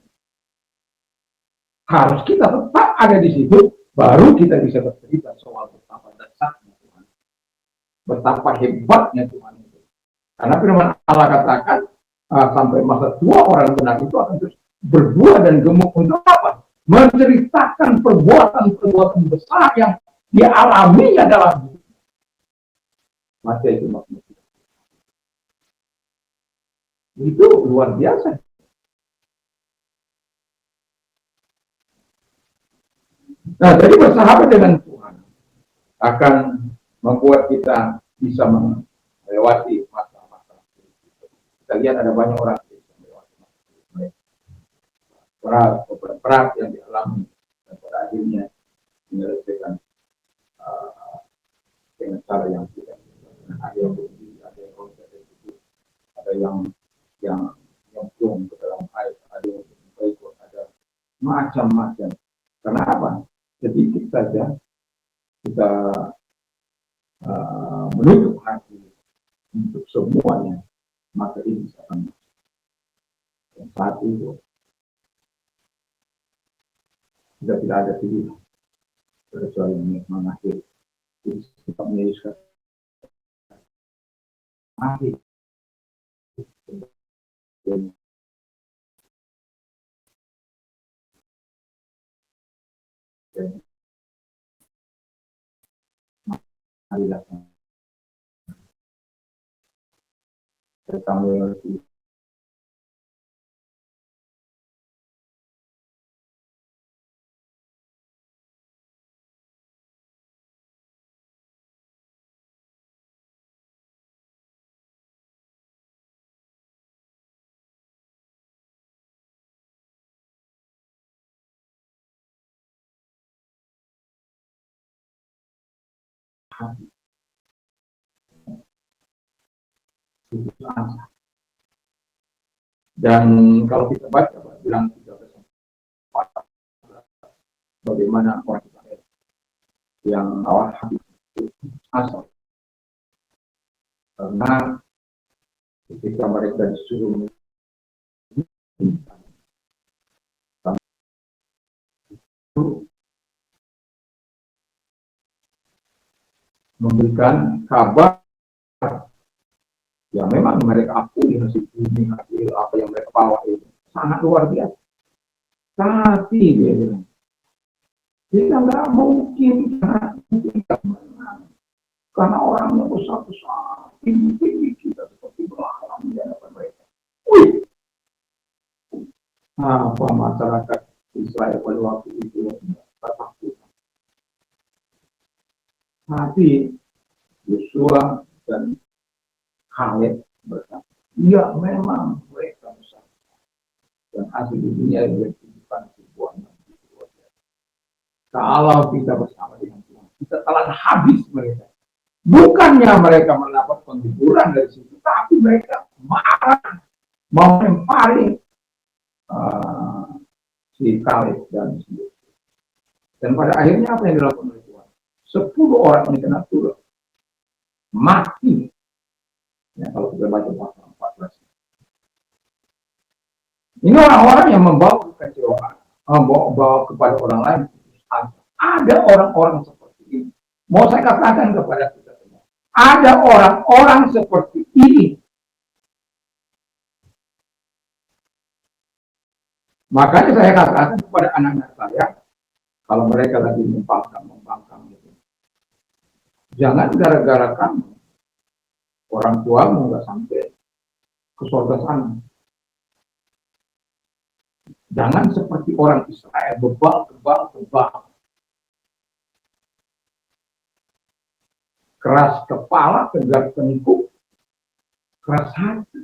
Harus kita tetap ada di situ, baru kita bisa bercerita soal betapa dasarnya Tuhan, betapa hebatnya Tuhan itu. Karena firman Allah katakan sampai masa tua orang benar itu akan terus berbuah dan gemuk untuk apa? Menceritakan perbuatan-perbuatan besar yang dia alaminya dalam hidup. Masa itu maksudnya. Itu luar biasa. Nah, jadi bersahabat dengan Tuhan akan membuat kita bisa melewati masa-masa. Kita lihat ada banyak orang yang bisa melewati berat yang dialami dan pada akhirnya menyelesaikan dengan cara yang tidak. Ada yang berdiri, ada yang loncat dari situ, ada yang nyemplung ke dalam air, ada yang berikut, ada macam-macam. Karena apa? Sedikit saja kita menutup hati untuk semuanya, maka ini bisa akan yang saat itu sudah tidak ada pilihan kecuali mengakhiri. Kita menyelesaikan akhir dan marilah kita mengerti hati putus asa. Dan kalau kita baca bilang 13 bagaimana orang Israel yang awal hati putus asa karena ketika mereka disuruh memberikan kabar yang memang mereka akui hasil bumi, hasil apa yang mereka bawa itu sangat luar biasa. Tapi dia bilang, kita nggak mungkin karena orangnya besar-besar, tinggi-tinggi kita seperti belalang di hadapan mereka. Wih, apa masyarakat Israel pada waktu itu ketakutan. Tapi Yosua dan Kaleb berkata, ya memang mereka besar. Dan hasil dunia dia tunjukkan sebuah yang luar biasa. Kalau kita bersama dengan Tuhan, kita telan habis mereka. Bukannya mereka mendapat penghiburan dari situ, tapi mereka marah, mau melempari si Kaleb dan si Yosua. Dan pada akhirnya apa yang dilakukan oleh Tuhan? 10 orang ini kena turun, mati. Ya, kalau kita baca pasal 14. Ini orang-orang yang membawa kekecewaan, membawa kepada orang lain. Ada orang-orang seperti ini. Mau saya katakan kepada kita semua, ada orang-orang seperti ini. Makanya saya katakan kepada anak-anak saya, kalau mereka lagi membangkang gitu, jangan gara-gara kamu orang tuamu nggak sampai ke surga sana. Jangan seperti orang Israel bebal. Keras kepala, tegak tengkuk, keras hati.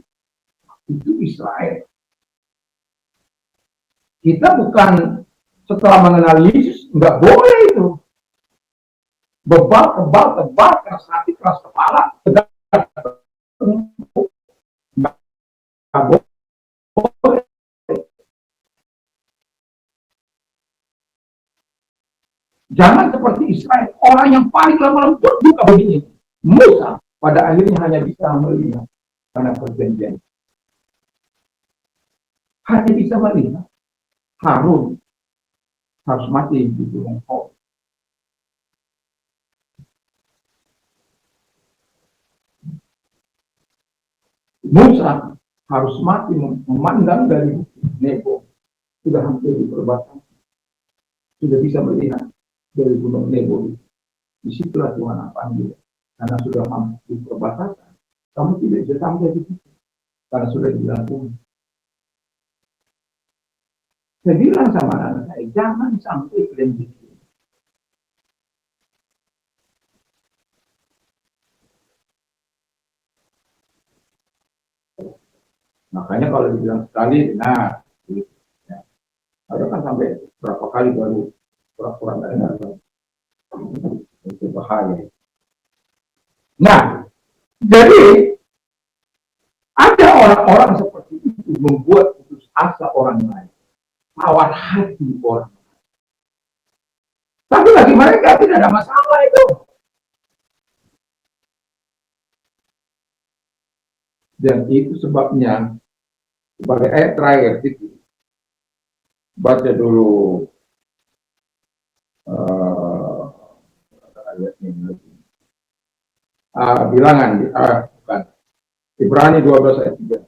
Itu Israel. Kita bukan setelah mengenal Yesus, nggak boleh itu. Bebal, keras hati, keras kepala, tegak tengkuk. Nggak boleh. Jangan seperti Israel, orang yang paling lama berbuka begini. Musa pada akhirnya hanya bisa melihat karena perjanjian. Hanya bisa melihat. Harun harus mati di gunung Hor. Musa harus mati memandang dari Nebo. Sudah hampir di perbatasan. Sudah bisa melihat dari gunung Nebo. Disitulah Tuhan panggil. Karena sudah hampir di perbatasan. Kamu tidak bisa sampai di situ. karena sudah dibilang Tuhan. Saya bilang sama anak saya, jangan sampai kalian bikin. Makanya kalau dibilang sekali, nah, ya. Ada kan sampai berapa kali baru pura-pura nggak dengar. Itu bahaya. Nah, jadi ada orang-orang seperti itu membuat putus asa orang lain, tawar hati orang. Tapi bagi mereka tidak ada masalah itu. Dan itu sebabnya sebagai ayat terakhir itu baca dulu ayat ini lagi. Bilangan bukan Ibrani 12 ayat 3.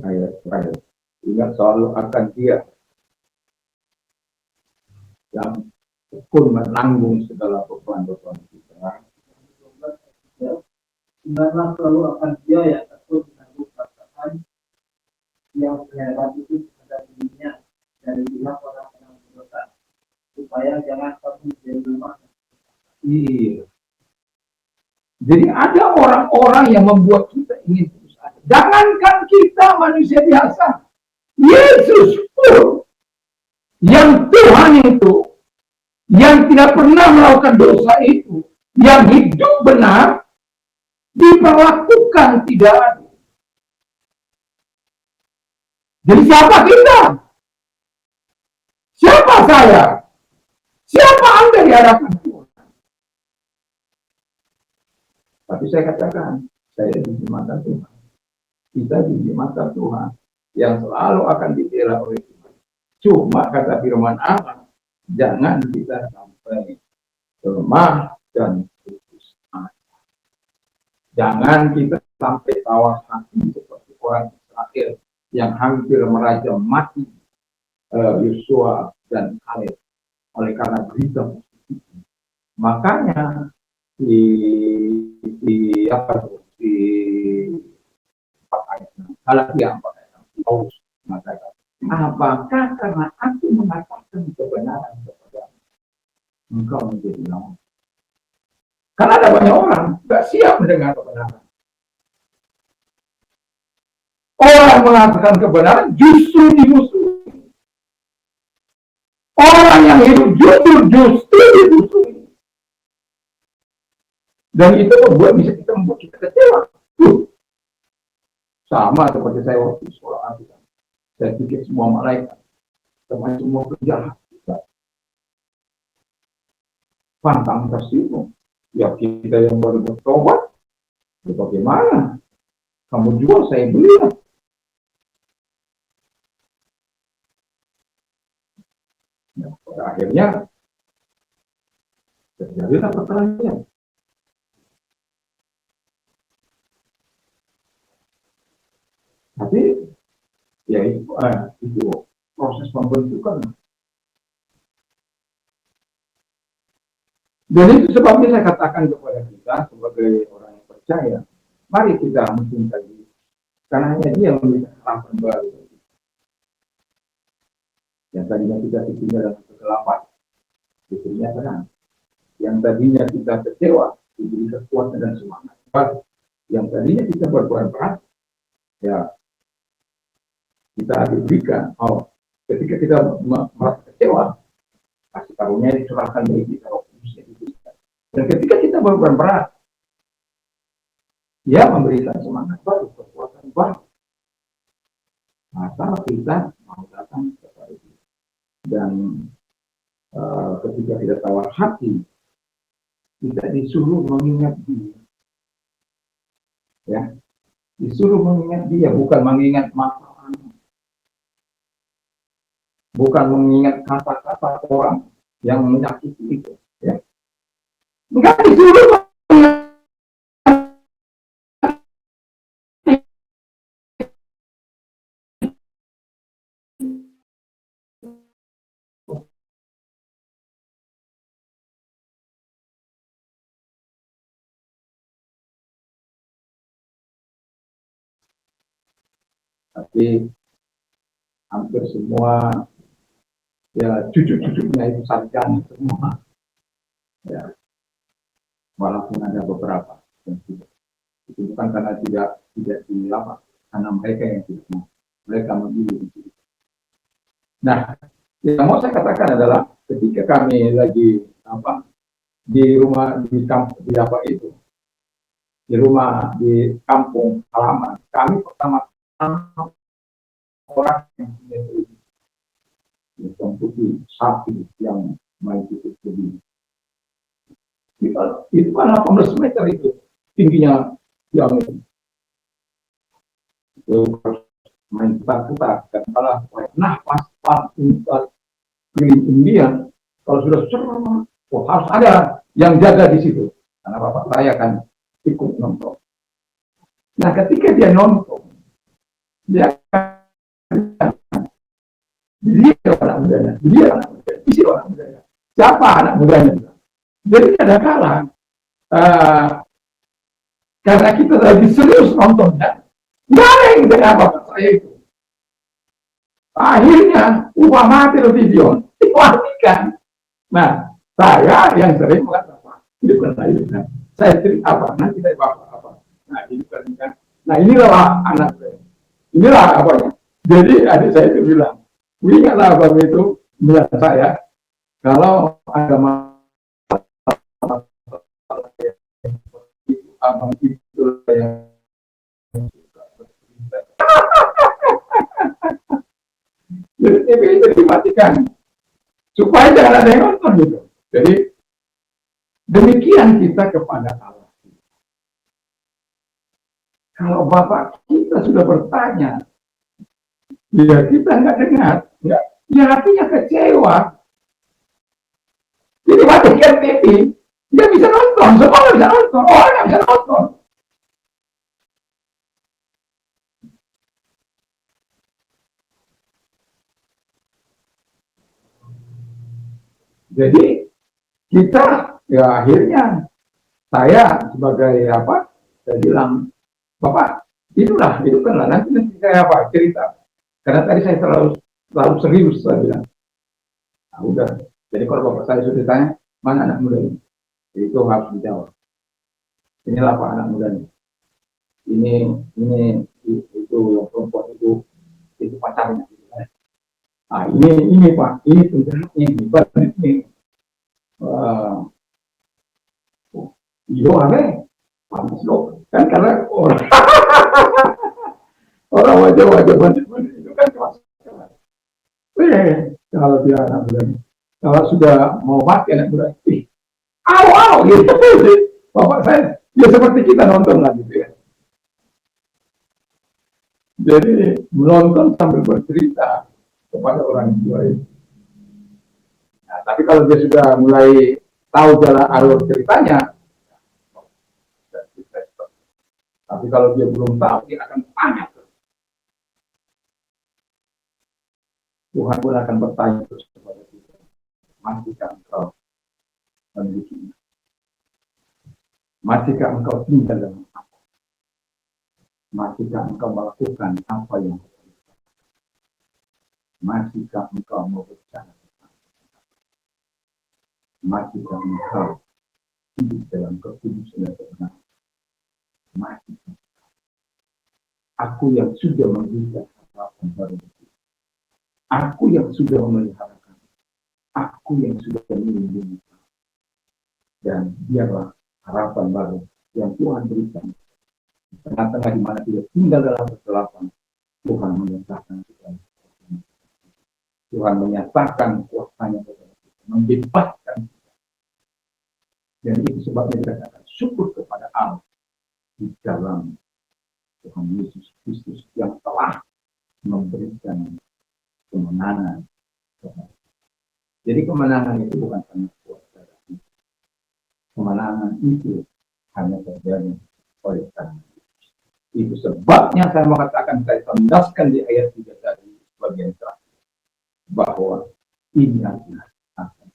Ayat terakhir. Ingat selalu akan Dia yang pun menanggung segala beban-beban kita. Ingatlah selalu akan Dia yang takut menanggung perasaan yang terhadap itu pada dirinya dari pihak orang-orang berdosa, supaya jangan kamu jadi lemah. Iya. Jadi ada orang-orang yang membuat kita ingin putus asa. Jangankan kita manusia biasa, Yesus pun yang Tuhan itu, yang tidak pernah melakukan dosa itu, yang hidup benar, diperlakukan tidak adil. Jadi siapa kita? Siapa saya? Siapa Anda di hadapan Tuhan? Tapi saya katakan, saya di mata Tuhan. Kita di mata Tuhan yang selalu akan dibela oleh Tuhan. Cuma kata firman Allah, jangan kita sampai lemah dan putus asa. Jangan kita sampai tawar hati seperti orang Israel yang hampir merajam mati Yosua dan Kaleb oleh karena berita positif. Makanya di Galatia 4 ayat 6 Paulus mengatakan, apakah karena aku mengatakan kebenaran kepadamu engkau menjadi lemah? Karena ada banyak orang tidak siap mendengar kebenaran. Orang mengatakan kebenaran justru dimusuhi. Orang yang hidup jujur justru dimusuhi. Dan itu bisa membuat kita kecewa. Sama seperti saya waktu di sekolah Alkitab. Saya pikir semua malaikat, semua penjahat, pantang tersinggung. Ya kita yang baru bertobat, ya bagaimana? Kamu jual, saya beli. Ya, pada akhirnya terjadilah perkelahian. Tapi ya itu proses pembentukan. Dan itu sebabnya saya katakan kepada kita sebagai orang yang percaya, mari kita mencintai dia. Karena hanya dia yang memberikan harapan baru. Yang tadinya kita tinggal dalam kegelapan, diberinya terang. Yang tadinya kita kecewa, diberi kekuatan dan semangat. Yang tadinya kita berbuat berat, ya kita diberikan. Ketika kita merasa kecewa, kasih karunia diserahkan dari kita, dan ketika kita berbuat berat, dia memberikan semangat baru, kekuatan baru. Maka kita mau datang kepada dia. Dan ketika kita tawar hati, kita disuruh mengingat dia. Ya, disuruh mengingat dia, bukan mengingat masalah, bukan mengingat kata-kata orang yang menyakiti itu. Ya. Enggak disuruh Tapi hampir semua ya cucu-cucunya itu sarjana semua. Ya, walaupun ada beberapa yang tidak. Itu bukan karena tidak dilapor, karena mereka yang tidak mau. Mereka memilih. Nah, yang mau saya katakan adalah ketika kami lagi di rumah di kampung di apa itu di rumah di kampung halaman kami pertama orang yang punya hitam putih sapi yang main itu begini itu kan 18 meter itu tingginya yang itu main putar-putar dan malah nah pas keliling India kalau sudah serem harus ada yang jaga di situ karena bapak saya kan ikut nonton. Nah ketika dia nonton dia anak mudanya, isi orang mudanya. Siapa anak mudanya? Jadi ada kalah karena kita lagi serius nontonnya, nggak ada yang jadi apa saya itu. Akhirnya upah mati video dimatikan. Nah saya yang sering mengatakan hidupkan saya cerita apa nanti saya bapak apa. Nah hidupkan. Nah inilah anak saya. Inilah apanya. Jadi adik saya itu bilang, ingatlah abang itu bilang saya, kalau ada masalah abang itu yang jadi TV itu dimatikan supaya jangan ada yang nonton gitu. Jadi demikian kita kepada Allah. Kalau Bapak kita sudah bertanya, ya kita nggak dengar, ya hatinya kecewa. Jadi matikan TV, dia bisa nonton, semua nggak bisa nonton, orang nggak bisa nonton. Jadi kita ya akhirnya saya sebagai apa, saya bilang, Bapak itulah, itu kan lah nanti saya apa cerita. Karena tadi saya terlalu serius saya bilang. Nah, udah. Jadi kalau bapak saya sudah ditanya, mana anak muda ini? Itu harus dijawab. Inilah Pak anak muda ini. Ini itu yang perempuan itu pacarnya. Nah ini Pak, ini penjahatnya, ini. Iyo aneh, pantas loh. Kan karena orang wajah-wajah bandit itu kan kelas. Kalau dia anak muda, kalau sudah mau mati anak muda, awal gitu. Bapak saya, ya seperti kita nonton lah gitu ya. Jadi menonton sambil bercerita kepada orang tua itu. Nah, tapi kalau dia sudah mulai tahu jalan alur ceritanya, tapi kalau dia belum tahu, dia akan panik. Tuhan pun akan bertanya terus kepada kita, masihkah engkau memilikinya? Masihkah engkau tinggal dalam apa? Masihkah engkau melakukan apa yang kau lakukan? Masihkah engkau mau berbicara? Masihkah engkau hidup dalam kekudusan dan kebenaran? Masihkah aku yang sudah memberikan harapan baru? Aku yang sudah memeliharakan, aku yang sudah melindungi, dan biarlah harapan baru yang Tuhan berikan. Tengah-tengah di mana tidak tinggal dalam kegelapan, Tuhan menyatakan kita. Tuhan menyatakan kuasanya kepada kita, membebaskan kita. Dan itu sebabnya kita katakan syukur kepada Allah di dalam Tuhan Yesus Kristus yang telah memberikan kemenangan. Jadi kemenangan itu bukan hanya kuasa. Kemenangan itu hanya terjadi oleh Tuhan. Itu sebabnya saya mengatakan, saya tandaskan di ayat 3 tadi bagian terakhir, bahwa ini adalah akan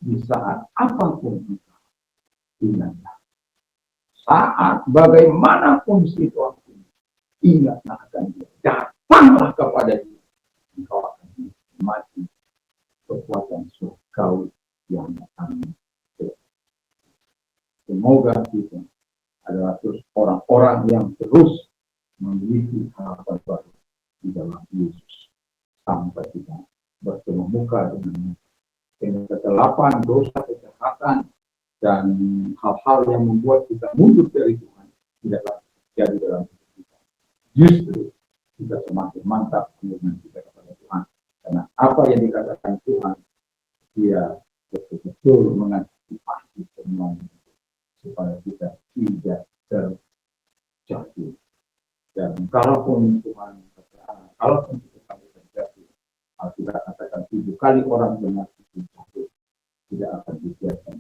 di saat apapun ingatlah, saat bagaimanapun situasi, ingatlah akan dia. datanglah kepada dia, engkau akan mati kekuatan surgawi yang datang. Semoga kita adalah terus orang-orang yang terus memiliki harapan baru di dalam Yesus sampai kita bertemu muka dengan kegelapan, dosa, kejahatan, dan hal-hal yang membuat kita mundur dari Tuhan tidak terjadi dalam hidup kita. Justru kita semakin mantap hubungan kita kepada Tuhan, karena apa yang dikatakan Tuhan, dia betul-betul mengantisipasi semuanya supaya kita tidak terjatuh. Dan kalaupun Tuhan kalaupun kita terjatuh, kita katakan 7 kali orang benar itu jatuh, tidak akan dibiarkan.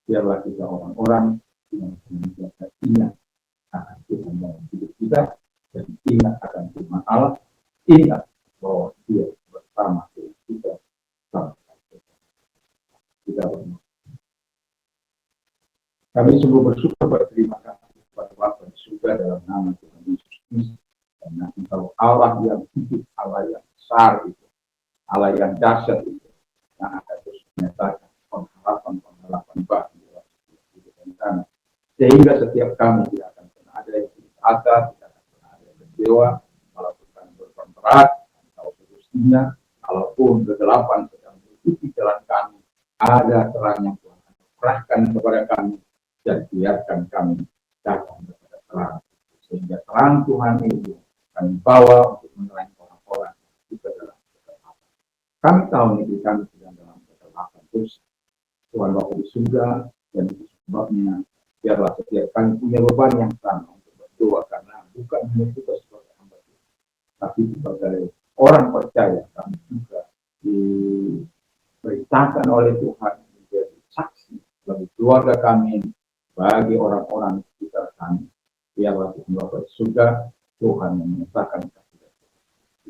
Biarlah kita orang-orang yang senantiasa ingat akan Tuhan dalam hidup kita, dan ingat akan firman Allah, ingat bahwa Dia bersama kita sampai kita berdoa. Kami sungguh bersyukur, berterima kasih kepada Bapa di surga dalam nama Tuhan Yesus Kristus, karena Engkau Allah yang hidup, Allah yang besar itu, Allah yang dahsyat itu, yang akan terus menyatakan pengharapan bagi kehidupan kami, sehingga setiap kami tidak akan pernah ada yang putus asa, tidak akan pernah ada yang kecewa, walaupun kami berkorban berat, atau seterusnya, walaupun kegelapan sedang menutupi jalan kami, ada terang yang Tuhan kerahkan kepada kami, dan biarkan kami datang kepada terang, sehingga terang Tuhan itu kami bawa untuk menerangi orang-orang juga dalam kegelapan. Kami tahu negeri kami sedang dalam kegelapan terus. Tuhan Bapa di surga, dan itu sebabnya biarlah setiap kami punya beban yang sama untuk berdoa, karena bukan hanya kita sebagai hamba Tuhan, tapi sebagai orang percaya kami juga diberitakan oleh Tuhan menjadi saksi bagi keluarga kami, bagi orang-orang sekitar kami. Biarlah Tuhan Bapa di surga, Tuhan menyatakan kasih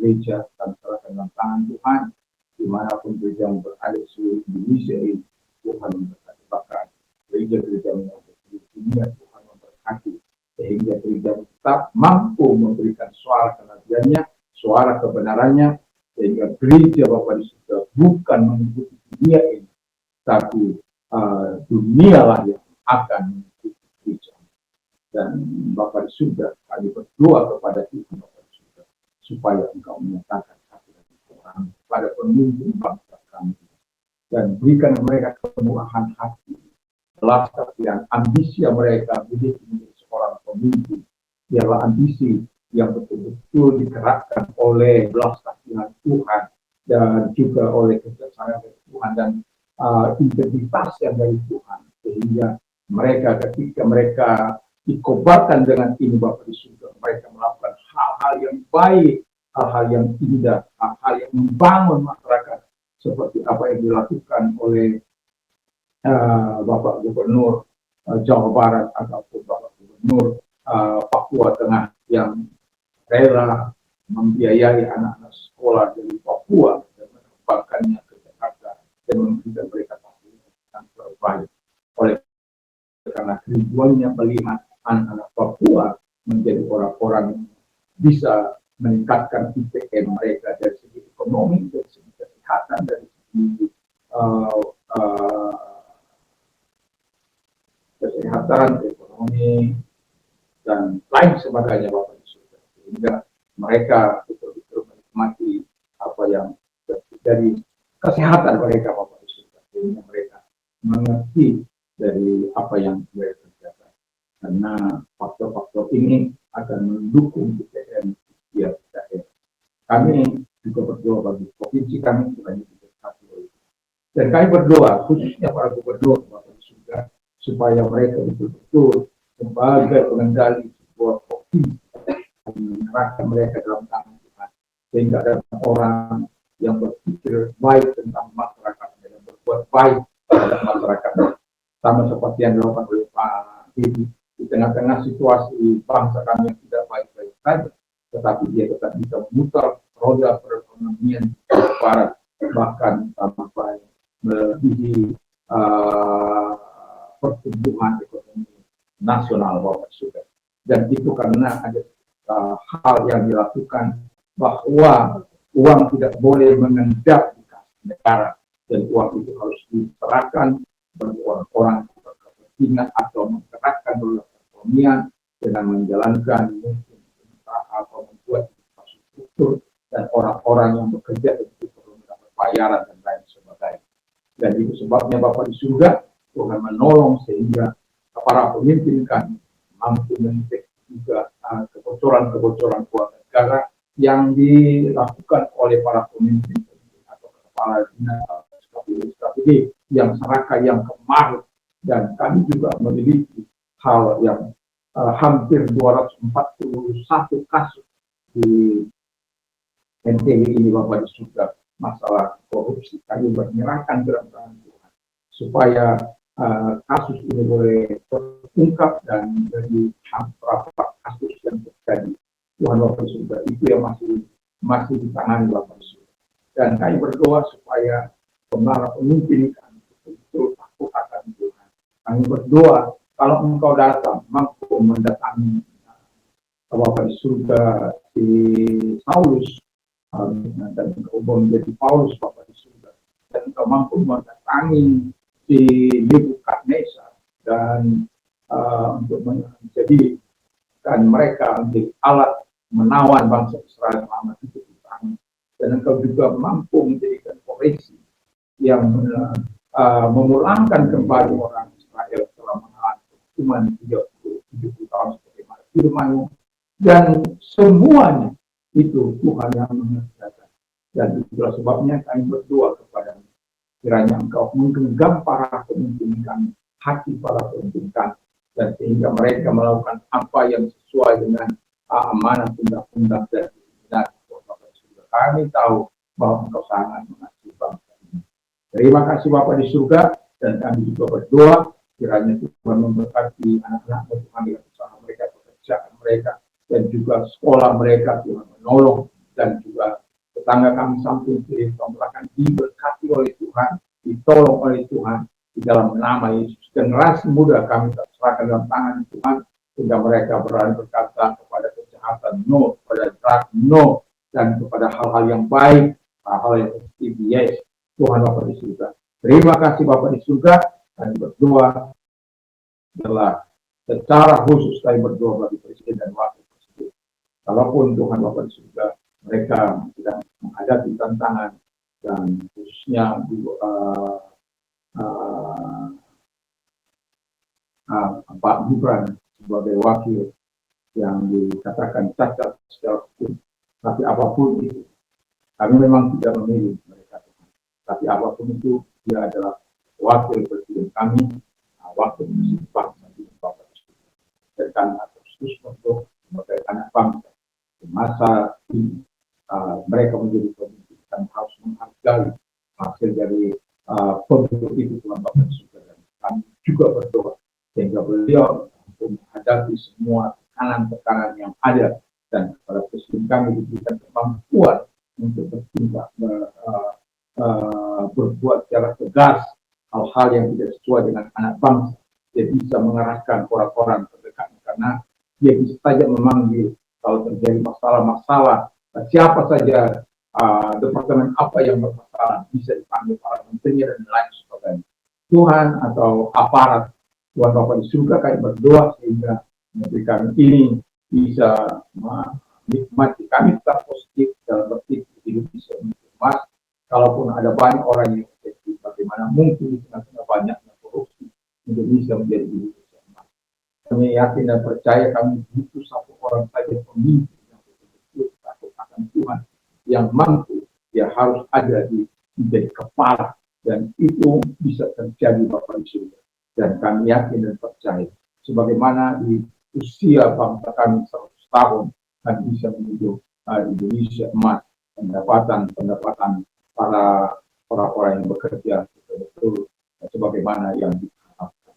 gereja, kami serahkan dalam tangan Tuhan, dimanapun gereja yang berada di seluruh Indonesia ini, Tuhan memberkati. Bahkan gereja-gereja yang ada di dunia, Tuhan memberkati, sehingga gereja tetap mampu memberikan suara kenabiannya, suara kebenarannya, sehingga gereja Bapa di surga bukan mengikuti dunia ini, tapi dunia lah yang akan mengikuti gereja. Dan Bapa di surga, kami berdoa kepada Tuhan Bapa di surga, supaya Engkau menyatakan hati orang pada pemimpin bangsa kami, dan berikan mereka kemurahan hati, belas kasihan, ambisi yang mereka miliki menjadi seorang pemimpin. Biarlah ambisi yang betul-betul digerakkan oleh belas kasihan Tuhan, dan juga oleh kebijaksanaan dari Tuhan, dan integritas yang dari Tuhan, sehingga mereka ketika mereka dikobarkan dengan ini Bapa di surga, mereka melakukan hal-hal yang baik, hal-hal yang indah, hal-hal yang membangun masyarakat, seperti apa yang dilakukan oleh Bapak Gubernur Jawa Barat ataupun Bapak Gubernur Papua Tengah, yang rela membiayai anak-anak sekolah dari Papua dan menerbangkannya ke Jakarta dan memberikan mereka fasilitas yang terbaik. Oleh karena ribuannya melihat anak-anak Papua menjadi orang-orang yang bisa meningkatkan IPM mereka dari segi ekonomi, dari segi kesehatan, dari segi kesehatan, ekonomi, dan lain sebagainya Bapak di surga, sehingga mereka betul-betul menikmati apa yang dari kesehatan mereka Bapak di surga, sehingga mereka mengerti dari apa yang mereka kerjakan, karena faktor-faktor ini akan mendukung IPM setiap daerah. Kami juga berdoa bagi provinsi kami supaya diberkati oleh Tuhan. Dan kami berdoa khususnya para gubernur Bapak di surga, supaya mereka betul-betul sebagai pengendali sebuah provinsi menyerahkan mereka dalam tangan Tuhan, sehingga ada orang yang berpikir baik tentang masyarakat dan berbuat baik terhadap masyarakat, sama seperti yang dilakukan oleh Pak Didi di tengah-tengah situasi bangsa kami yang tidak baik-baik saja, tetapi dia tetap bisa memutar roda perekonomian Jawa Barat, bahkan sampai melebihi pertumbuhan ekonomi nasional Bapak surga. Dan itu karena ada hal yang dilakukan, bahwa uang tidak boleh mengendap di kas negara, dan uang itu harus diserahkan bagi orang-orang yang berkepentingan atau menggerakkan roda perekonomian dengan menjalankan mungkin atau membuat infrastruktur, dan orang-orang yang bekerja itu perlu mendapat bayaran dan lain sebagainya. Dan itu sebabnya Bapak di surga, Tuhan menolong sehingga para pemimpin kami mampu mendetek juga kebocoran-kebocoran keuangan negara yang dilakukan oleh para pemimpin atau kepala dinas strategi yang serakah, yang kemarut. Dan kami juga memiliki hal yang hampir 241 kasus di NTB ini Bapak di surga, masalah korupsi. Kami menyerahkan kepada Tuhan supaya kasus ini boleh terungkap, dan dari beberapa kasus yang terjadi Tuhan Bapak di surga itu yang masih ditangani Bapak di surga. Dan kami berdoa supaya para pemimpin kami betul-betul takut akan Tuhan. Kami berdoa kalau Engkau datang mampu mendatangi Bapak di surga si Saulus, dan engkau menjadi Paulus Bapak di surga, dan engkau mampu mendatangi si Nebukadnezar dan untuk menjadikan mereka menjadi alat menawan bangsa Israel selama 70 tahun, dan engkau juga mampu menjadikan Koresi yang memulangkan kembali orang Israel setelah menahan hukuman 70 tahun sebagaimana firman-Mu, dan semuanya itu Tuhan yang mengerjakan. Dan itulah sebabnya kami berdoa kepada-Mu, kiranya Engkau menggenggam para pemimpin kami, hati para pemimpin kami, dan sehingga mereka melakukan apa yang sesuai dengan amanah undang-undang dan kami tahu bahwa Engkau sangat mengasihi bangsa ini. Terima kasih Bapak di surga, dan kami juga berdoa kiranya Tuhan memberkati anak-anak Tuhan dengan usaha mereka, pekerjaan mereka, dan juga sekolah mereka. Tuhan menolong, dan juga tetangga kami samping kiri akan diberkati oleh Tuhan, ditolong oleh Tuhan di dalam nama Yesus. Generasi muda kami serahkan dalam tangan Tuhan, sehingga mereka berani berkata kepada kejahatan no, kepada drug no, dan kepada hal-hal yang baik, hal-hal yang positif. Yes, Tuhan Bapak di surga. Terima kasih Bapak di surga. Kami berdoa adalah secara khusus kami berdoa bagi Presiden dan Wakil Presiden. Kalaupun Tuhan Bapak di surga, mereka sedang menghadapi tantangan, dan khususnya Pak Gibran sebagai wakil yang dikatakan cacat secara hukum. Tapi apapun itu, kami memang tidak memilih mereka. Tapi apapun itu, dia adalah wakil presiden kami, wakil presiden bangsa di Bapak Ibu. Dan kami terus untuk sebagai anak bangsa di masa ini, mereka menjadi pemimpin. Kami harus menghargai hasil dari pemilu itu Tuhan Bapak Ibu. Dan kami juga berdoa sehingga beliau untuk menghadapi semua tekanan-tekanan yang ada, dan kepada presiden kami diberikan kemampuan untuk bertindak berbuat secara tegas hal-hal yang tidak sesuai dengan anak bangsa. Dia bisa mengarahkan orang-orang terdekat, karena dia bisa saja memanggil kalau terjadi masalah-masalah, siapa saja departemen apa yang bermasalah bisa dipanggil para menteri dan lain sebagainya. Tuhan atau aparat Tuhan Bapa di surga, kami berdoa sehingga negeri kami ini bisa menikmati, kami tetap positif dalam berpikir hidup bisa emas. Kalaupun ada banyak orang yang positif, bagaimana mungkin di tengah-tengah banyaknya korupsi Indonesia menjadi Indonesia emas. Kami yakin dan percaya kami butuh satu orang saja pemimpin yang betul-betul takut akan Tuhan, yang mampu, ya harus ada di menjadi kepala, dan itu bisa terjadi Bapak di surga. Dan kami yakin dan percaya, sebagaimana di usia bangsa kami 100 tahun, kami bisa menuju Indonesia emas, pendapatan para orang-orang yang bekerja betul-betul sebagaimana yang diharapkan.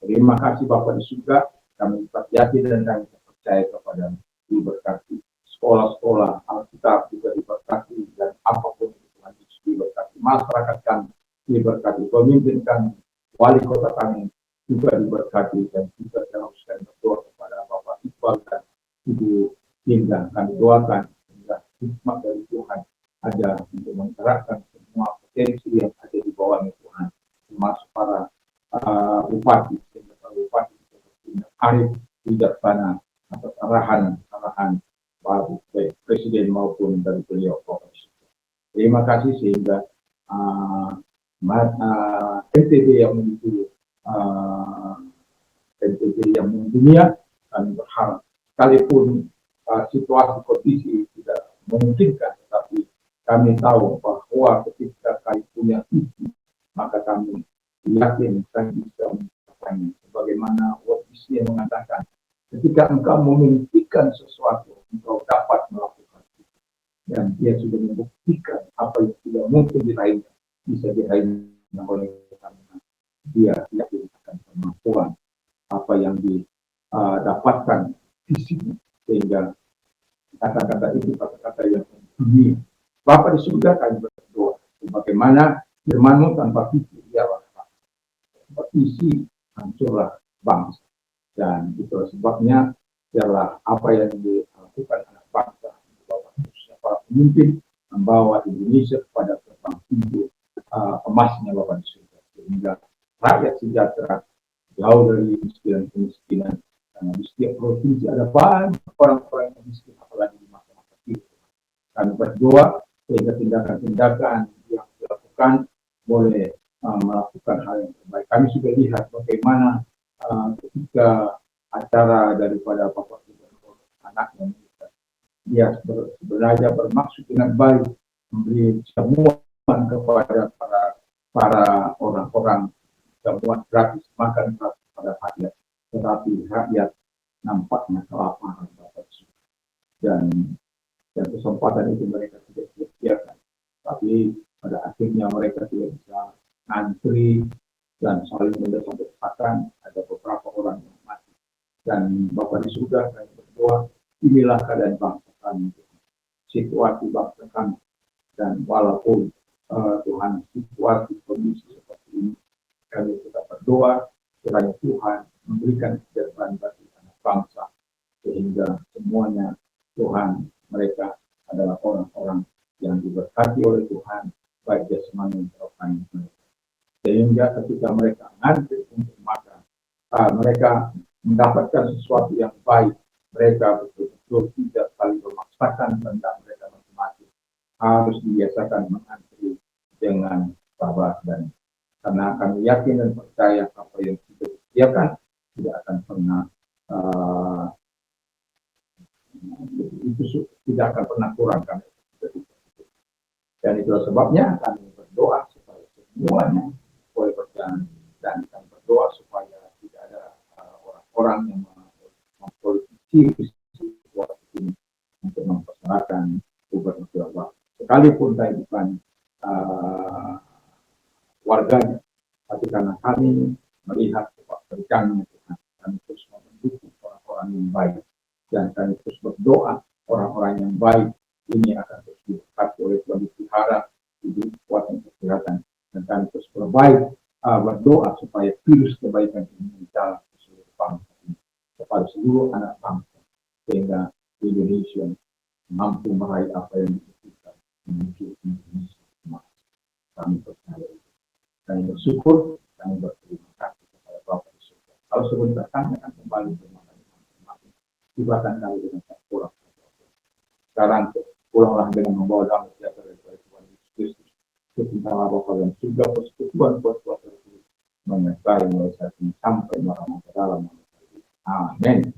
Terima kasih Bapak di surga, kami tetap yakin dan kami percaya kepada diberkati sekolah-sekolah, Alkitab juga diberkati, dan apapun itu Tuhan Yesus diberkati, masyarakat kami diberkati, pemimpin kami, wali kota kami juga diberkati, dan juga teruskan berdoa kepada Bapak Iqbal dan Ibu Hingga kami doakan hingga hikmat dari Tuhan ada untuk menggerakkan semua potensi yang ada di bawahnya Tuhan, termasuk para bupati, sehingga para bupati arif bijaksana atas arahan baik presiden maupun dari beliau Profesor. Terima kasih sehingga NTB yang menuju NTB yang mendunia, kami berharap sekalipun situasi kondisi tidak memungkinkan, tetapi kami tahu bahwa ketika kami punya visi, maka kami yakin kami bisa mencapainya. Sebagaimana Walt Disney mengatakan, ketika engkau memimpikan sesuatu, engkau dapat melakukan itu. Dan dia sudah membuktikan apa yang tidak mungkin diraihnya bisa diraihnya oleh karena dia yakin akan kemampuan apa yang didapatkan visinya, sehingga kata-kata itu kata-kata yang dunia. Bapa di surga, kami berdoa bagaimana firman-Mu tanpa visi ialah tanpa visi hancurlah bangsa. Dan itu sebabnya ialah apa yang dilakukan anak bangsa, para pemimpin membawa Indonesia kepada terbang tinggi emasnya Bapak di surga, sehingga rakyat sejahtera jauh dari kemiskinan, karena di setiap provinsi ada banyak orang-orang yang miskin, apalagi di masa-masa itu. Kami berdoa sehingga tindakan-tindakan yang dilakukan boleh melakukan hal yang terbaik. Kami sudah lihat bagaimana ketika acara daripada Bapak Gubernur anaknya, dia sebenarnya bermaksud dengan baik memberi jamuan kepada para orang-orang, jamuan gratis, makan gratis pada rakyat, tetapi rakyat nampaknya kelaparan. Dan kesempatan itu mereka tidak sia-siakan, tapi pada akhirnya mereka tidak bisa antri dan saling mendesak-desakan. Ada beberapa orang yang mati. Dan Bapak di surga, kami berdoa, inilah keadaan bangsa kami, situasi bangsa kami, dan walaupun Tuhan situasi kondisi seperti ini, kami tetap berdoa kiranya Tuhan memberikan kesejahteraan bagi anak bangsa, sehingga semuanya Tuhan mereka adalah orang-orang yang diberkati oleh Tuhan, baik jasmani maupun rohani mereka. Sehingga ketika mereka ngantri untuk makan, mereka mendapatkan sesuatu yang baik, mereka betul-betul tidak saling memaksakan tentang mereka masing-masing. Harus dibiasakan mengantri dengan sabar, dan karena kami yakin dan percaya apa yang sudah disediakan tidak akan pernah itu tidak akan pernah kurang kami. Dan itulah sebabnya kami berdoa supaya semuanya boleh berjalan, dan kami berdoa supaya tidak ada orang-orang yang mempolitiki situasi ini untuk mempersalahkan gubernur Jawa. Sekalipun saya bukan warganya, tapi karena kami melihat pekerjaannya Tuhan, kami terus mendukung orang-orang yang baik, dan kami terus berdoa orang-orang yang baik ini akan terus diberkati oleh Tuhan, dipelihara, diberi kekuatan kesehatan, dan kami terus berdoa supaya virus kebaikan ini menjalar ke seluruh bangsa ini, kepada seluruh anak bangsa, sehingga Indonesia mampu meraih apa yang dibutuhkan menuju Indonesia emas. Kami percaya itu. Kami bersyukur, kami berterima kasih kepada Bapak di surga. Kalau sebentar kami akan kembali bermakan masing-masing, ibatan kami dengan tak kurang. Sekarang pulanglah dengan membawa damai sejahtera dari Tuhan Yesus Kristus, kecintaan Bapa dan surga, persekutuan kuasa tersebut menyertai mulai saat ini sampai malam ke dalam. Amin.